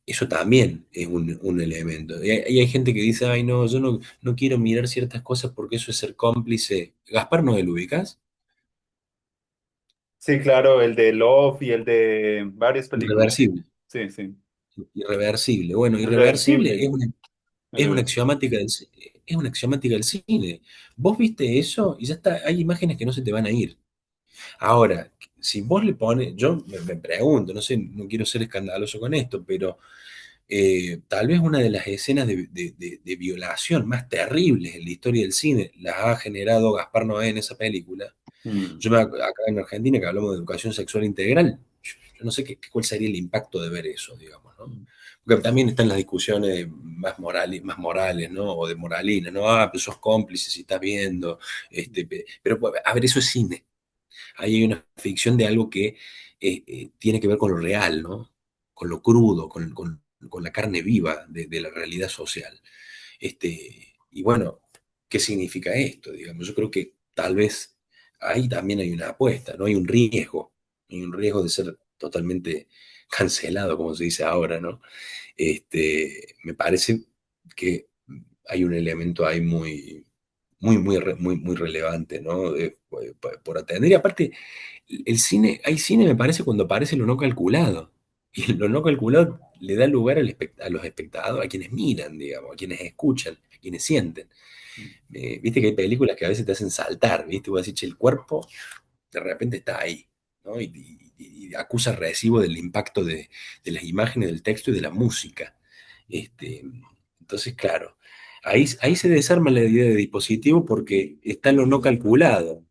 Eso también es un elemento. Y hay gente que dice, ay, no, yo no quiero mirar ciertas cosas porque eso es ser cómplice. Gaspar, ¿no lo ubicás? Sí, claro, el de Love y el de varias películas, sí. Irreversible. Sí, sí. Irreversible. Bueno, irreversible Irreversible, me es lo he una visto. axiomática es una axiomática del cine. Vos viste eso y ya está, hay imágenes que no se te van a ir. Ahora, si vos le pones, yo me pregunto, no sé, no quiero ser escandaloso con esto, pero tal vez una de las escenas de violación más terribles en la historia del cine las ha generado Gaspar Noé en esa película. Mm, Acá en Argentina, que hablamos de educación sexual integral, yo no sé cuál sería el impacto de ver eso, digamos, ¿no? mm, Porque también están las discusiones más morales, ¿no? O de moralina, ¿no? Ah, pero sos cómplice si estás viendo. Pero, a ver, eso es cine. Ahí hay una ficción de algo que tiene que ver con lo real, ¿no? Con lo crudo, con la carne viva de la realidad social. Y bueno, ¿qué significa esto? Digamos, yo creo que tal vez ahí también hay una apuesta, ¿no? Hay un riesgo de ser totalmente cancelado, como se dice ahora, ¿no? Me parece que hay un elemento ahí muy relevante, ¿no? Por atender. Y aparte, el cine, hay cine, me parece, cuando aparece lo no calculado. Y lo no calculado le da lugar a los espectadores, a quienes miran, digamos, a quienes escuchan, a quienes sienten. mm, Viste que hay películas que a veces te hacen saltar, ¿viste? Vos decís, "Che, el cuerpo de repente está ahí, ¿no? Y acusa recibo del impacto de las imágenes, del texto y de la música. Este, entonces, claro, ahí se desarma la idea de dispositivo porque está lo no calculado,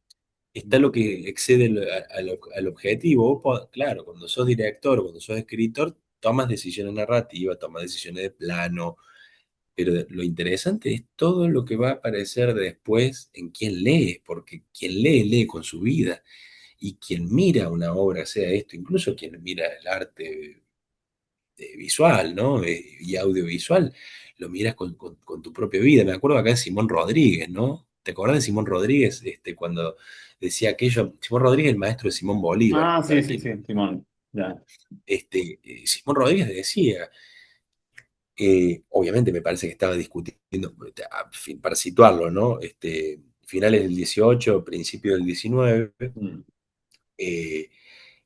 está lo que excede al objetivo. Claro, cuando sos director o cuando sos escritor, tomas decisiones narrativas, tomas decisiones de plano, pero lo interesante es todo lo que va a aparecer después en quien lee, porque quien lee, lee con su vida, y quien mira una obra, sea esto, incluso quien mira el arte visual, ¿no? Y audiovisual, lo miras con tu propia vida. Me acuerdo acá de Simón Rodríguez, ¿no? ¿Te acordás de Simón Rodríguez cuando decía aquello? Simón Rodríguez, el maestro de Simón Bolívar, Ah, sí, para sí, quien... sí, Simón. Ya. Simón Rodríguez decía, obviamente me parece que estaba discutiendo, para situarlo, ¿no? Finales del 18, principio del 19, Mm, eh,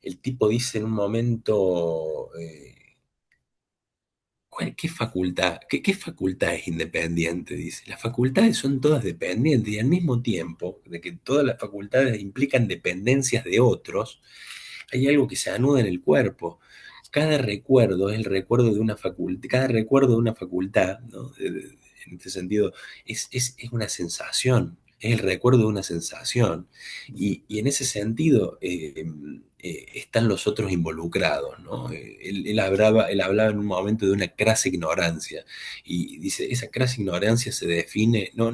el tipo dice en un momento, ¿qué facultad? ¿Qué facultad es independiente? Dice, las facultades son todas dependientes y al mismo tiempo de que todas las facultades implican dependencias de otros, hay algo que se anuda en el cuerpo. Cada recuerdo es el recuerdo de una facultad, cada recuerdo de una facultad, ¿no? En este sentido, es una sensación, es el recuerdo de una sensación. Y en ese sentido están los otros involucrados, ¿no? Él hablaba en un momento de una crasa ignorancia y dice, esa crasa ignorancia se define, no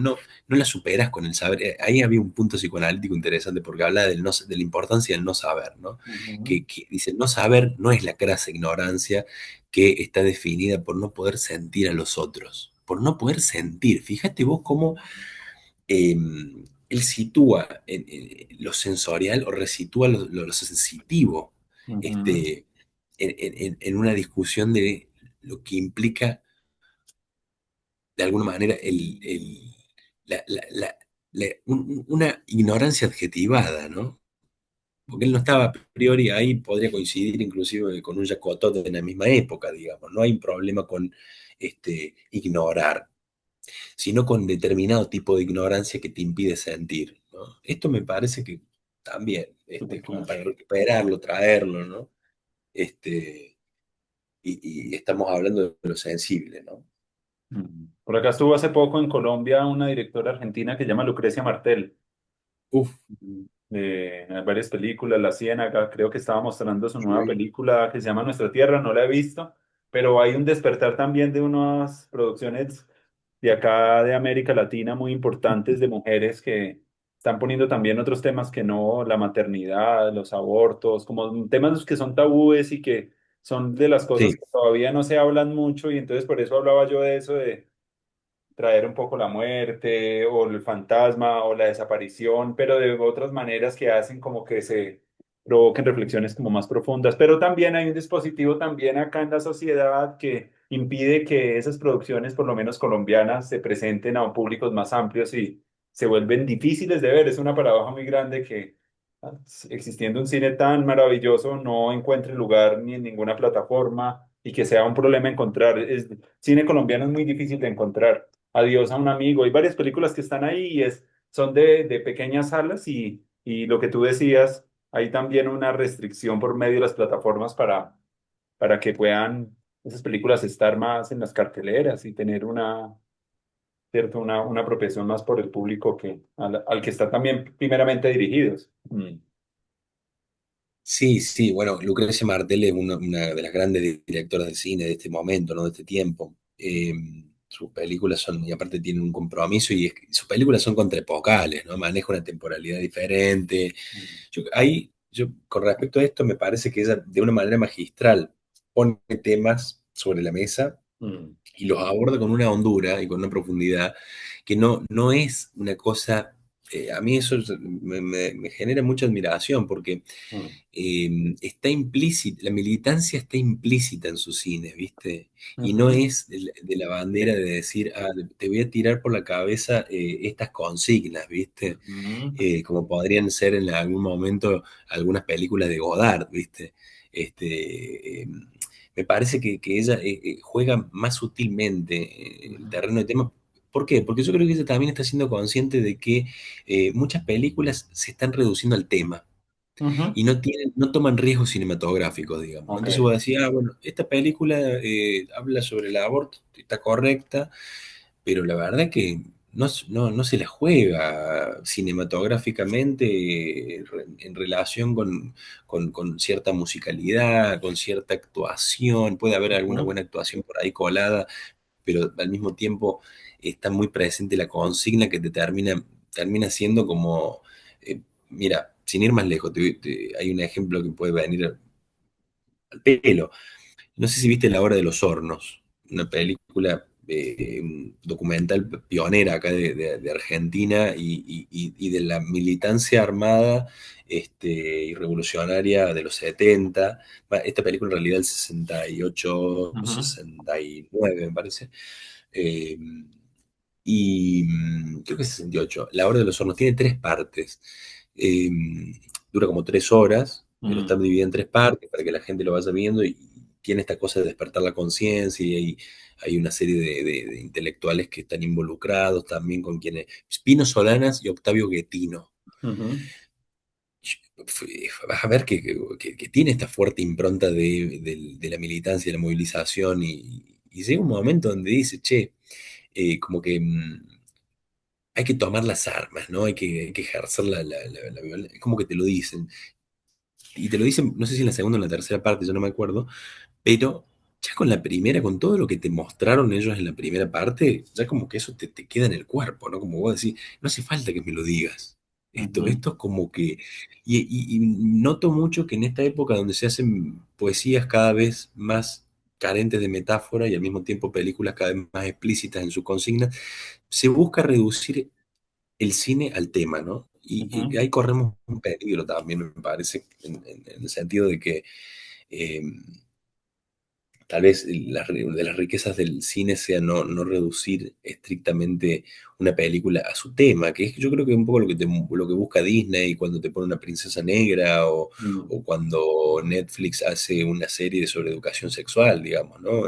la superas con el saber. Ahí había un punto psicoanalítico interesante porque habla de la importancia del no saber, ¿no? ujú, Que dice, no saber no es la crasa ignorancia que está definida por no poder sentir a los otros, por no poder sentir. Fíjate vos cómo eh, él sitúa lo sensorial o resitúa lo sensitivo ujú, este, en una discusión de lo que implica de alguna manera una ignorancia adjetivada, ¿no? Porque él no estaba a priori ahí, podría coincidir inclusive con un Jacotot en la misma época, digamos. No hay un problema con ignorar, sino con determinado tipo de ignorancia que te impide sentir, ¿no? Esto me parece que también, súper como claro. para recuperarlo, traerlo, ¿no? Este, y estamos hablando de lo sensible, ¿no? Por acá estuvo hace poco en Colombia una directora argentina que se llama Lucrecia Martel. Uf, Varias películas, La Ciénaga, creo que estaba mostrando su nueva sí, película que se llama Nuestra Tierra, no la he visto, pero hay un despertar también de unas producciones de acá de América Latina muy importantes de mujeres que están poniendo también otros temas que no, la maternidad, los abortos, como temas que son tabúes y que son de las cosas sí, que todavía no se hablan mucho y entonces por eso hablaba yo de eso, de traer un poco la muerte o el fantasma o la desaparición, pero de otras maneras que hacen como que se provoquen reflexiones como más profundas. Pero también hay un dispositivo también acá en la sociedad que impide que esas producciones, por lo menos colombianas, se presenten a públicos más amplios y se vuelven difíciles de ver. Es una paradoja muy grande que existiendo un cine tan maravilloso no encuentre lugar ni en ninguna plataforma y que sea un problema encontrar. Cine colombiano es muy difícil de encontrar. Adiós a un amigo. Hay varias películas que están ahí y son de pequeñas salas y lo que tú decías, hay también una restricción por medio de las plataformas para que puedan esas películas estar más en las carteleras y tener cierto, una apropiación más por el público al que está también primeramente dirigidos. sí, sí, bueno, Lucrecia Martel es una de las grandes directoras de cine de este momento, ¿no? De este tiempo. Sus películas son, y aparte tienen un compromiso, y sus películas son contraepocales, ¿no? Maneja una temporalidad diferente. Mm, Con respecto a esto, me parece que ella, de una manera magistral, pone temas sobre la mesa mm, y los aborda con una hondura y con una profundidad que no es una cosa, a mí eso me genera mucha admiración porque mm, está implícita, la militancia está implícita en sus cines, ¿viste? Y no ujú, es de la bandera de decir, ah, te voy a tirar por la cabeza estas consignas, ¿viste? ujú, Como podrían ser en algún momento algunas películas de Godard, ¿viste? Me parece que ella juega más sutilmente el ujú, terreno de tema. ¿Por qué? Porque yo creo que ella también está siendo consciente de que muchas películas se están reduciendo al tema ujú. y no toman riesgos cinematográficos, digamos, ¿no? Ok. Entonces vos decís, ah, bueno, esta película habla sobre el aborto, está correcta, pero la verdad que no se la juega cinematográficamente en relación con cierta musicalidad, con cierta actuación, puede haber alguna Ujú, buena actuación por ahí colada, pero al mismo tiempo está muy presente la consigna que termina siendo como, mira, sin ir más lejos, hay un ejemplo que puede venir al pelo. No sé si viste La Hora de los Hornos, una película un documental pionera acá de Argentina y de la militancia armada y revolucionaria de los 70. Esta película en realidad del 68, ujú, 69 me parece. Eh, Creo que es 68. La Hora de los Hornos tiene tres partes. Eh, Dura como 3 horas, pero está mm, dividida en tres partes para que la gente lo vaya viendo y tiene esta cosa de despertar la conciencia y hay una serie de intelectuales que están involucrados también con quienes... Pino Solanas y Octavio Guetino. ujú, Vas a ver que tiene esta fuerte impronta de la militancia, de la movilización y llega un momento donde dice, che, como que hay que tomar las armas, ¿no? Hay que ejercer la violencia. Es como que te lo dicen. Y te lo dicen, no sé si en la segunda o en la tercera parte, yo no me acuerdo, pero ya con la primera, con todo lo que te mostraron ellos en la primera parte, ya como que eso te queda en el cuerpo, ¿no? Como vos decís, no hace falta que me lo digas. ujú, Esto es como que... Y noto mucho que en esta época donde se hacen poesías cada vez más carentes de metáfora y al mismo tiempo películas cada vez más explícitas en su consigna, se busca reducir el cine al tema, ¿no? Y ujú. ahí corremos un peligro también, me parece, en el sentido de que eh, tal vez de las riquezas del cine sea no reducir estrictamente una película a su tema, que es yo creo que es un poco lo que busca Disney cuando te pone una princesa negra Mm, o cuando Netflix hace una serie sobre educación sexual, digamos, ¿no?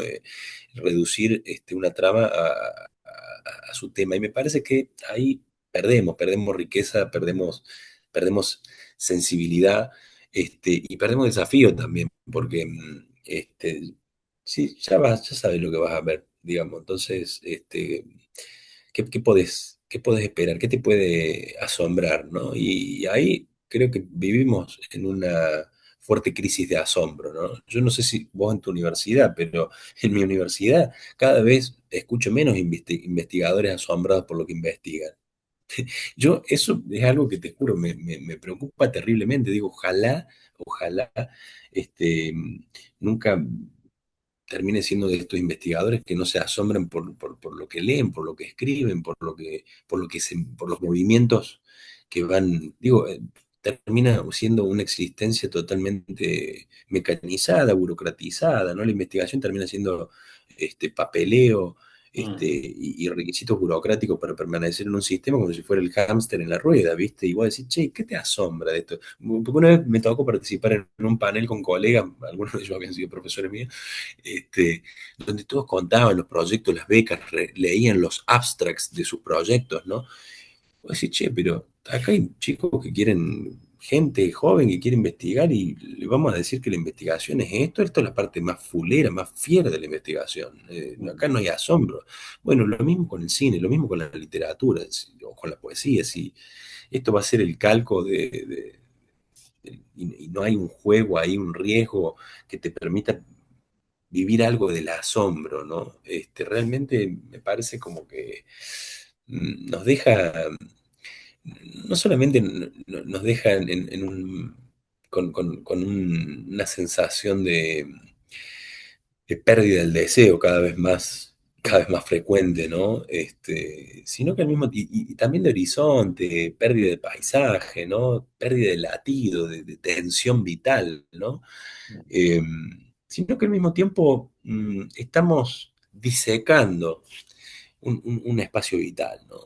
Reducir una trama a su tema. Y me parece que ahí perdemos riqueza, perdemos sensibilidad y perdemos desafío también, porque sí, ya sabes lo que vas a ver, digamos. Entonces, qué podés esperar? ¿Qué te puede asombrar, ¿no? Y ahí creo que vivimos en una fuerte crisis de asombro, ¿no? Yo no sé si vos en tu universidad, pero en mi universidad cada vez escucho menos investigadores asombrados por lo que investigan. Yo, eso es algo que te juro, me preocupa terriblemente. Digo, ojalá, este, nunca termine siendo de estos investigadores que no se asombran por lo que leen, por lo que escriben, por los movimientos que van, digo, termina siendo una existencia totalmente mecanizada, burocratizada, ¿no? La investigación termina siendo papeleo, mm, y requisitos burocráticos para permanecer en un sistema como si fuera el hámster en la rueda, ¿viste? Y vos decís, che, ¿qué te asombra de esto? Porque una vez me tocó participar en un panel con colegas, algunos de ellos habían sido profesores míos, este, donde todos contaban los proyectos, las becas, leían los abstracts de sus proyectos, ¿no? Vos decís, che, pero acá hay chicos que quieren, gente joven que quiere investigar y le vamos a decir que la investigación es esto es la parte más fulera, más fiera de la investigación. mm, Acá no hay asombro. Bueno, lo mismo con el cine, lo mismo con la literatura o con la poesía. Si esto va a ser el calco y no hay un juego, hay un riesgo que te permita vivir algo del asombro, ¿no? Realmente me parece como que nos deja, no solamente nos deja con una sensación de pérdida del deseo cada mm, vez más frecuente, ¿no? Sino que al mismo y también de horizonte, pérdida de paisaje, ¿no? Pérdida de latido, de tensión vital, ¿no? mm, Eh, Sino que al mismo tiempo estamos disecando un espacio vital, ¿no?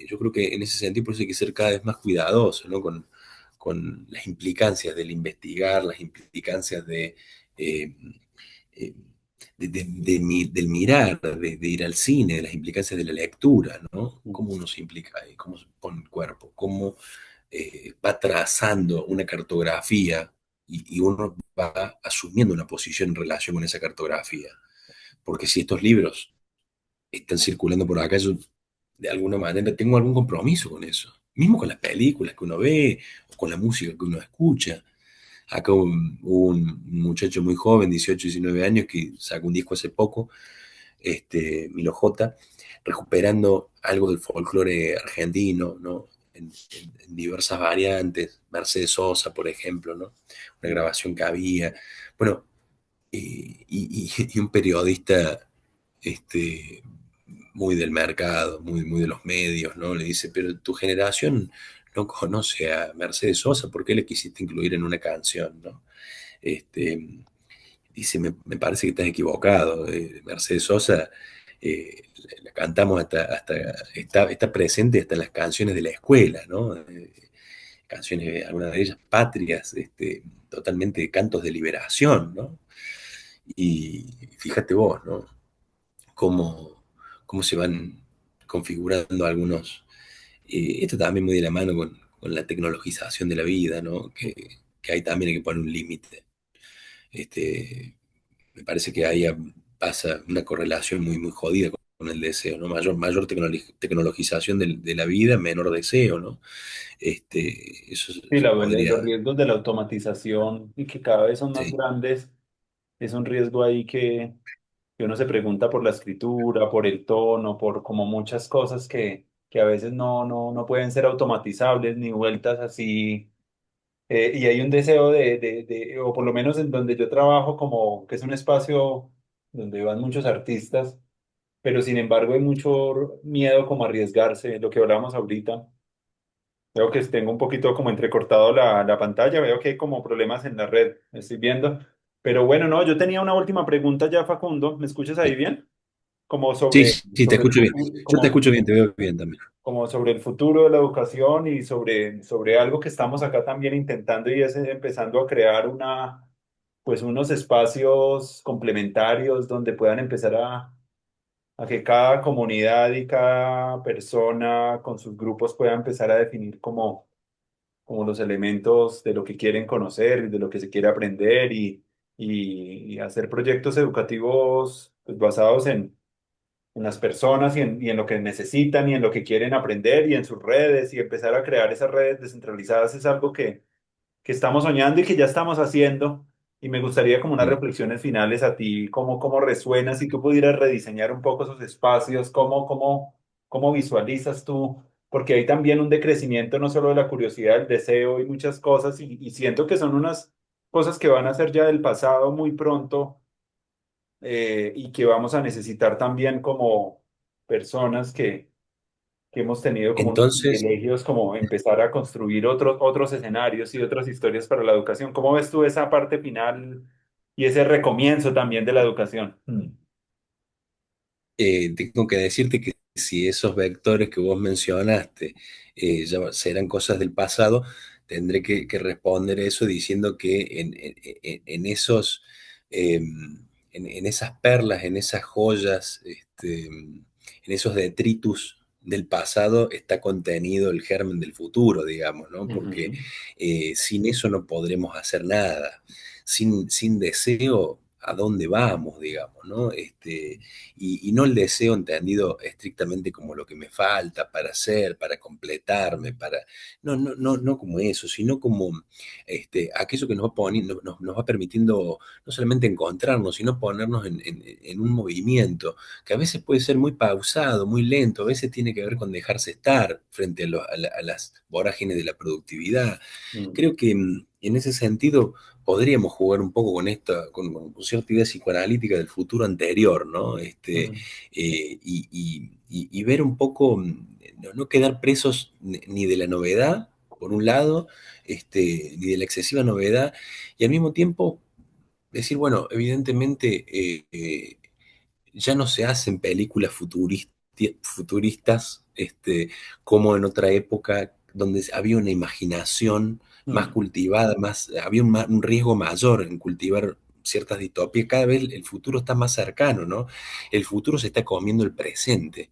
Yo creo que en ese sentido por eso hay que ser cada vez más cuidadoso, ¿no? Con las implicancias del investigar, las implicancias eh, eh, del mirar, de ir al cine, las implicancias de la lectura, ¿no? mm, Cómo uno se implica ahí, cómo se pone el cuerpo, cómo va trazando una cartografía y uno va asumiendo una posición en relación con esa cartografía. Porque si estos libros están circulando por acá, yo de alguna manera tengo algún compromiso con eso. Mismo con las películas que uno ve o con la música que uno escucha. Acá hubo un muchacho muy joven, 18, 19 años, que sacó un disco hace poco, Milo J, recuperando algo del folclore argentino, ¿no? En diversas variantes, Mercedes Sosa, por ejemplo, ¿no? Una mm, grabación que había. Bueno, y un periodista este, muy del mercado, muy de los medios, ¿no? Le dice, pero tu generación no conoce a Mercedes Sosa, ¿por qué le quisiste incluir en una canción, ¿no? Este, Dice, me parece que estás equivocado. Mercedes Sosa la cantamos está presente hasta en las canciones de la escuela, ¿no? Canciones, algunas de ellas patrias, totalmente cantos de liberación, ¿no? Y fíjate vos, ¿no? Cómo, cómo se van configurando algunos. Esto también muy de la mano con la tecnologización de la vida, ¿no? Que ahí también hay que poner un límite. Este, Me parece que ahí pasa una correlación muy jodida con el deseo, ¿no? Mayor tecnologización de la vida, menor deseo, ¿no? Eso sí, los podría, riesgos de la automatización y que cada vez son más sí, grandes es un riesgo ahí que uno se pregunta por la escritura, por el tono, por como muchas cosas que a veces no pueden ser automatizables ni vueltas así. Y hay un deseo o por lo menos en donde yo trabajo, como que es un espacio donde van muchos artistas, pero sin embargo hay mucho miedo como a arriesgarse, lo que hablábamos ahorita. Veo que tengo un poquito como entrecortado la pantalla, veo que hay como problemas en la red, estoy viendo. Pero bueno, no, yo tenía una última pregunta ya, Facundo. ¿Me escuchas ahí Sí, bien? Como sí, sobre, sí, te sobre el escucho bien. futuro, Yo te escucho bien, te veo bien también. como sobre el futuro de la educación y sobre algo que estamos acá también intentando y es empezando a crear pues unos espacios complementarios donde puedan empezar a que cada comunidad y cada persona con sus grupos pueda empezar a definir como los elementos de lo que quieren conocer y de lo que se quiere aprender y hacer proyectos educativos pues, basados en las personas y en lo que necesitan y en lo que quieren aprender y en sus redes y empezar a crear esas redes descentralizadas es algo que estamos soñando y que ya estamos haciendo. Y me gustaría como unas Mm. reflexiones finales a ti, cómo resuena, si tú pudieras rediseñar un poco esos espacios, cómo visualizas tú, porque hay también un decrecimiento no solo de la curiosidad, el deseo y muchas cosas, y siento que son unas cosas que van a ser ya del pasado muy pronto y que vamos a necesitar también como personas que hemos tenido como unos Entonces, privilegios, como empezar a construir otros escenarios y otras historias para la educación. ¿Cómo ves tú esa parte final y ese recomienzo también de la educación? tengo que decirte que si esos vectores que vos mencionaste ya serán cosas del pasado, tendré que responder eso diciendo que en esos, en esas perlas, en esas joyas, en esos detritus del pasado está contenido el germen del futuro, digamos, ¿no? Porque Ujú, sin eso no podremos hacer nada. Sin deseo, ¿a dónde vamos, digamos, ¿no? Y no el deseo entendido estrictamente como lo que me falta para hacer, para completarme, no como eso, sino como aquello que nos va poniendo, nos va permitiendo no solamente encontrarnos, sino ponernos en un movimiento que a veces puede ser muy pausado, muy lento, a veces tiene que ver con dejarse estar frente a las vorágines de la productividad. mm, Creo que en ese sentido podríamos jugar un poco con con cierta idea psicoanalítica del futuro anterior, ¿no? ujú, Y ver un poco, no quedar presos ni de la novedad, por un lado, ni de la excesiva novedad, y al mismo tiempo decir, bueno, evidentemente ya no se hacen películas futuristas, como en otra época donde había una imaginación más mm, cultivada, había un riesgo mayor en cultivar ciertas distopías. Cada vez el futuro está más cercano, ¿no? El futuro se está comiendo el presente.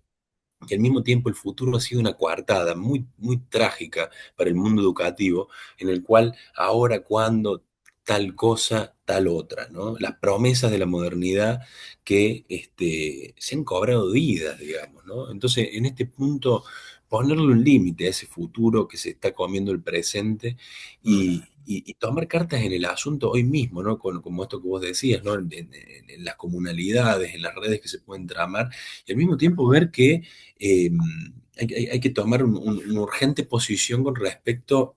Y al mismo tiempo el futuro ha sido una coartada muy, muy trágica para el mundo educativo, en el cual ahora, cuando tal cosa, tal otra, ¿no? Las promesas de la modernidad que se han cobrado vidas, digamos, ¿no? Entonces, en este punto, ponerle un límite a ese futuro que se está comiendo el presente mm, y tomar cartas en el asunto hoy mismo, ¿no? Como esto que vos decías, ¿no? En las comunalidades, en las redes que se pueden tramar, y al mismo tiempo ver que eh, hay que tomar una urgente posición con respecto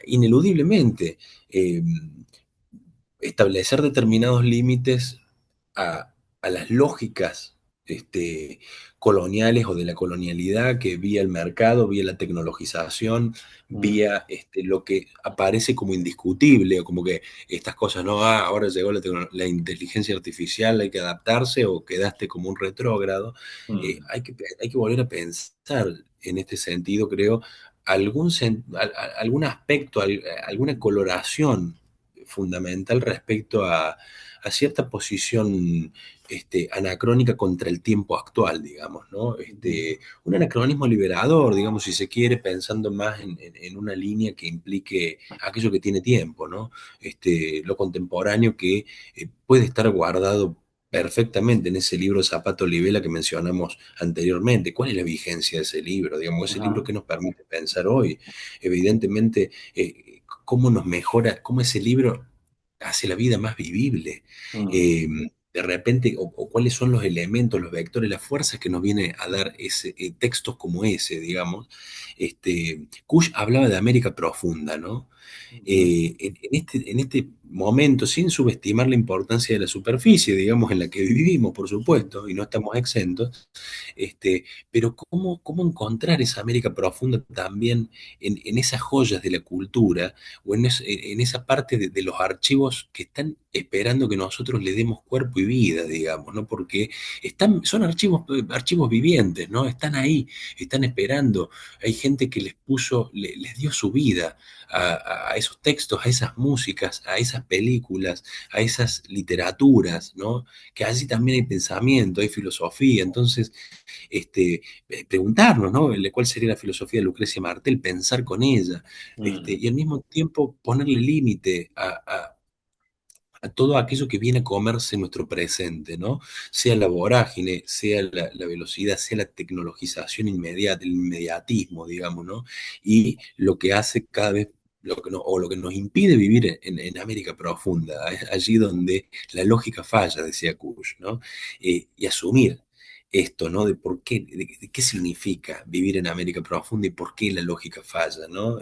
ineludiblemente, eh, establecer determinados límites a las lógicas este, coloniales o de la colonialidad que vía el mercado, vía la tecnologización, mm, vía lo que aparece como indiscutible o como que estas cosas, no, ahora llegó la inteligencia artificial, hay que adaptarse o quedaste como un retrógrado. mm, Hay que volver a pensar en este sentido, creo, algún aspecto, alguna coloración fundamental respecto a cierta posición anacrónica contra el tiempo actual, digamos, ¿no? ujú, Un anacronismo liberador, digamos, si se quiere, pensando más en una línea que implique aquello que tiene tiempo, ¿no? Lo contemporáneo que puede estar guardado perfectamente en ese libro Zapato Olivela que mencionamos anteriormente. ¿Cuál es la vigencia de ese libro? Digamos, ese libro ajá, que nos permite pensar hoy. Evidentemente, cómo nos mejora, cómo ese libro hace la vida más vivible. mm, Eh, de repente, o cuáles son los elementos, los vectores, las fuerzas que nos viene a dar textos como ese, digamos. Kush hablaba de América profunda, ¿no? Ujú, En este momento, sin subestimar la importancia de la superficie, digamos, en la que vivimos, por supuesto, y no estamos exentos, pero cómo encontrar esa América profunda también en esas joyas de la cultura o en esa parte de los archivos que están esperando que nosotros le demos cuerpo y vida, digamos, ¿no? Porque son archivos vivientes, ¿no? Están ahí, están esperando. Hay gente que les puso, les dio su vida a esos textos, a esas músicas, a esas películas, a esas literaturas, ¿no? Que allí también hay pensamiento, hay filosofía. Entonces, preguntarnos, ¿no? ¿Cuál sería la filosofía de Lucrecia Martel? Pensar con ella, mm, y al mismo tiempo ponerle límite a todo aquello que viene a comerse nuestro presente, ¿no? Sea la vorágine, sea la velocidad, sea la tecnologización inmediata, el inmediatismo, digamos, ¿no? Y lo que hace cada vez, o lo que nos impide vivir en América profunda, allí donde la lógica falla, decía Kush, ¿no? Y asumir esto, ¿no? De por qué, de qué significa vivir en América profunda y por qué la lógica falla, ¿no?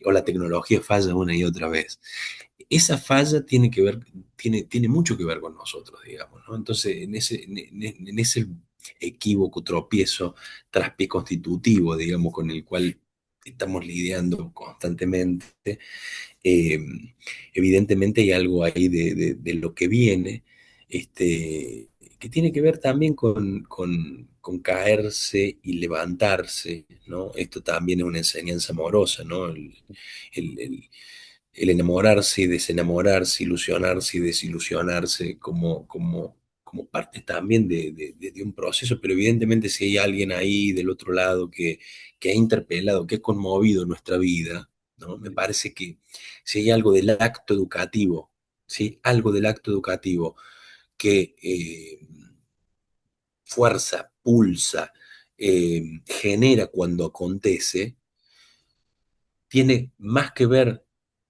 O la tecnología falla una y otra vez. Esa falla tiene mucho que ver con nosotros, digamos, ¿no? Entonces, en ese equívoco, tropiezo, traspié constitutivo, digamos, con el cual estamos lidiando constantemente, eh, evidentemente hay algo ahí de lo que viene, que tiene que ver también con caerse y levantarse, ¿no? Esto también es una enseñanza amorosa, ¿no? El- el- el enamorarse y desenamorarse, ilusionarse y desilusionarse como parte también de un proceso, pero evidentemente si hay alguien ahí del otro lado que ha interpelado, que ha conmovido nuestra vida, ¿no? Me mm, parece que si hay algo del acto educativo, ¿sí? Algo del acto educativo que fuerza, pulsa, genera cuando acontece, tiene más que ver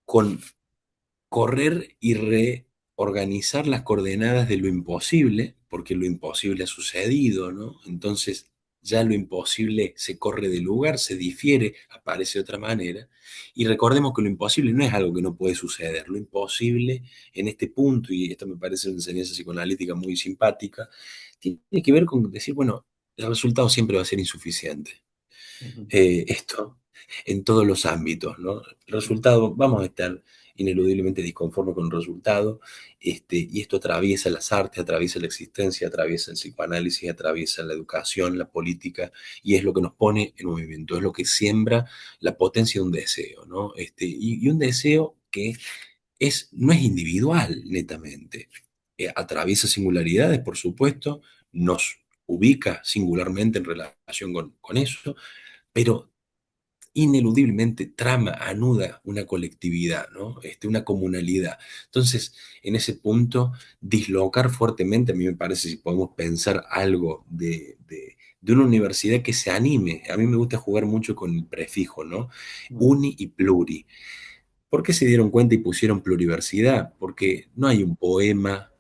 con correr y reorganizar las coordenadas de lo imposible, porque lo imposible ha sucedido, ¿no? Entonces ya lo imposible se corre de lugar, se difiere, aparece de otra manera, y recordemos que lo imposible no es algo que no puede suceder, lo imposible en este punto, y esto me parece una enseñanza psicoanalítica muy simpática, tiene que ver con decir, bueno, el resultado siempre va a ser insuficiente. ujú, Esto en todos los ámbitos, ¿no? El resultado, vamos a estar ineludiblemente disconformes con el resultado, y esto atraviesa las artes, atraviesa la existencia, atraviesa el psicoanálisis, atraviesa la educación, la política, y es lo que nos pone en movimiento, es lo que siembra la potencia de un deseo, ¿no? Y un deseo que no es individual netamente. Atraviesa singularidades, por supuesto, nos ubica singularmente en relación con eso, pero ineludiblemente trama, anuda una colectividad, ¿no? Una comunalidad. Entonces, en ese punto, dislocar fuertemente, a mí me parece, si podemos pensar algo de una universidad que se anime. A mí me gusta jugar mucho con el prefijo, ¿no? mm, Uni y pluri. ¿Por qué se dieron cuenta y pusieron pluriversidad? Porque no hay un poema,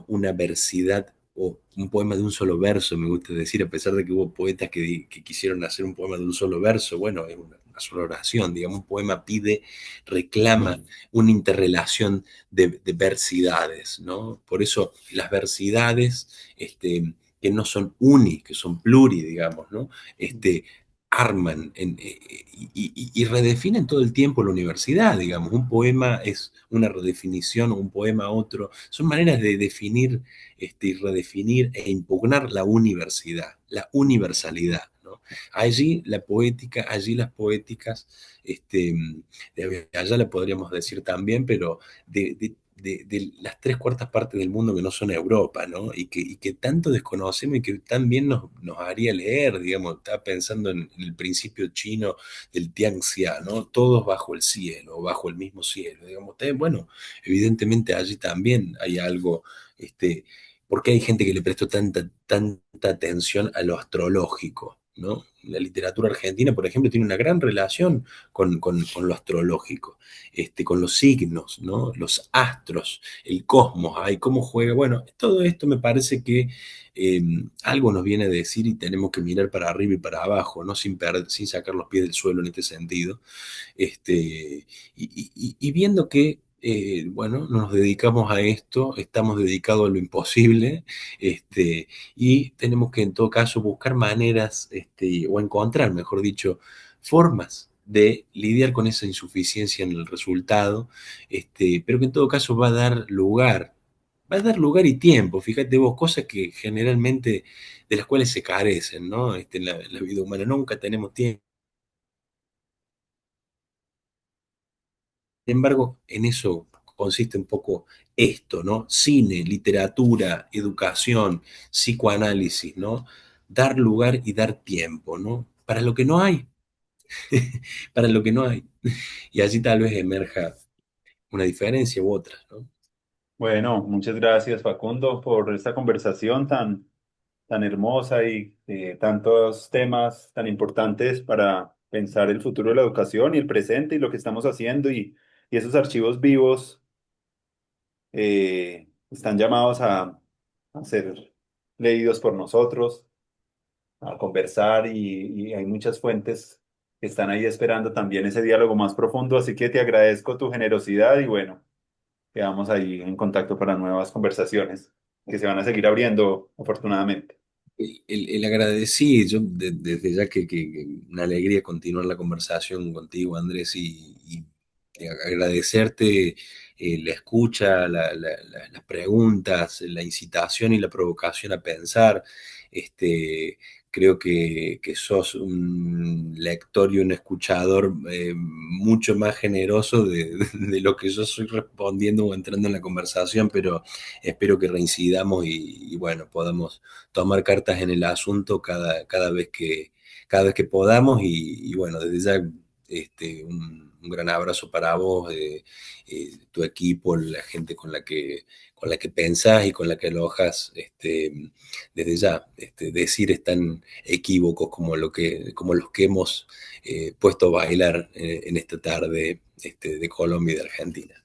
una versidad o un poema de un solo verso, me gusta decir, a pesar de que hubo poetas que quisieron hacer un poema de un solo verso, bueno, es una sola oración, digamos, un poema pide, reclama una interrelación de versidades, ¿no? Por eso las versidades, que no son uni, que son pluri, digamos, ¿no? mm, Arman y redefinen todo el tiempo la universidad, digamos. Un poema es una redefinición, un poema otro. Son maneras de definir, y redefinir e impugnar la universidad, la universalidad, ¿no? Allí la poética, allí las poéticas, allá la podríamos decir también, pero de las tres cuartas partes del mundo que no son Europa, ¿no? Y que tanto desconocemos y que también nos haría leer, digamos, estaba pensando en el principio chino del Tianxia, ¿no? Todos bajo el cielo, bajo el mismo cielo, digamos. Bueno, evidentemente allí también hay algo, porque hay gente que le prestó tanta atención a lo astrológico, ¿no? La literatura argentina, por ejemplo, tiene una gran relación con lo astrológico, con los signos, ¿no? Los astros, el cosmos, ay, cómo juega. Bueno, todo esto me parece que eh, algo nos viene a decir y tenemos que mirar para arriba y para abajo, ¿no? Sin sacar los pies del suelo en este sentido. Y viendo que, bueno, nos dedicamos a esto, estamos dedicados a lo imposible, y tenemos que en todo caso buscar maneras, o encontrar, mejor dicho, formas de lidiar con esa insuficiencia en el resultado, pero que en todo caso va a dar lugar y tiempo, fíjate vos, cosas que generalmente de las cuales se carecen, ¿no? En la vida humana nunca tenemos tiempo. Sin embargo, en eso consiste un poco esto, ¿no? Cine, literatura, educación, psicoanálisis, ¿no? Dar lugar y dar tiempo, ¿no? Para lo que no hay, para lo que no hay. Y así tal vez emerja una diferencia u otra, ¿no? Bueno, muchas gracias Facundo por esta conversación tan hermosa y tantos temas tan importantes para pensar el futuro de la educación y el presente y lo que estamos haciendo y esos archivos vivos están llamados a ser leídos por nosotros, a conversar y hay muchas fuentes que están ahí esperando también ese diálogo más profundo, así que te agradezco tu generosidad y bueno, quedamos ahí en contacto para nuevas conversaciones que se van a seguir abriendo afortunadamente. El agradecido, yo desde ya que una alegría continuar la conversación contigo, Andrés, y agradecerte la escucha, las preguntas, la incitación y la provocación a pensar. Este, creo que sos un lector y un escuchador mucho más generoso de lo que yo soy respondiendo o entrando en la conversación, pero espero que reincidamos y bueno, podamos tomar cartas en el asunto cada vez que podamos y bueno, desde ya un gran abrazo para vos, tu equipo, la gente con la que pensás y con la que alojas, desde ya, decir tan equívocos como los que hemos puesto a bailar en esta tarde de Colombia y de Argentina.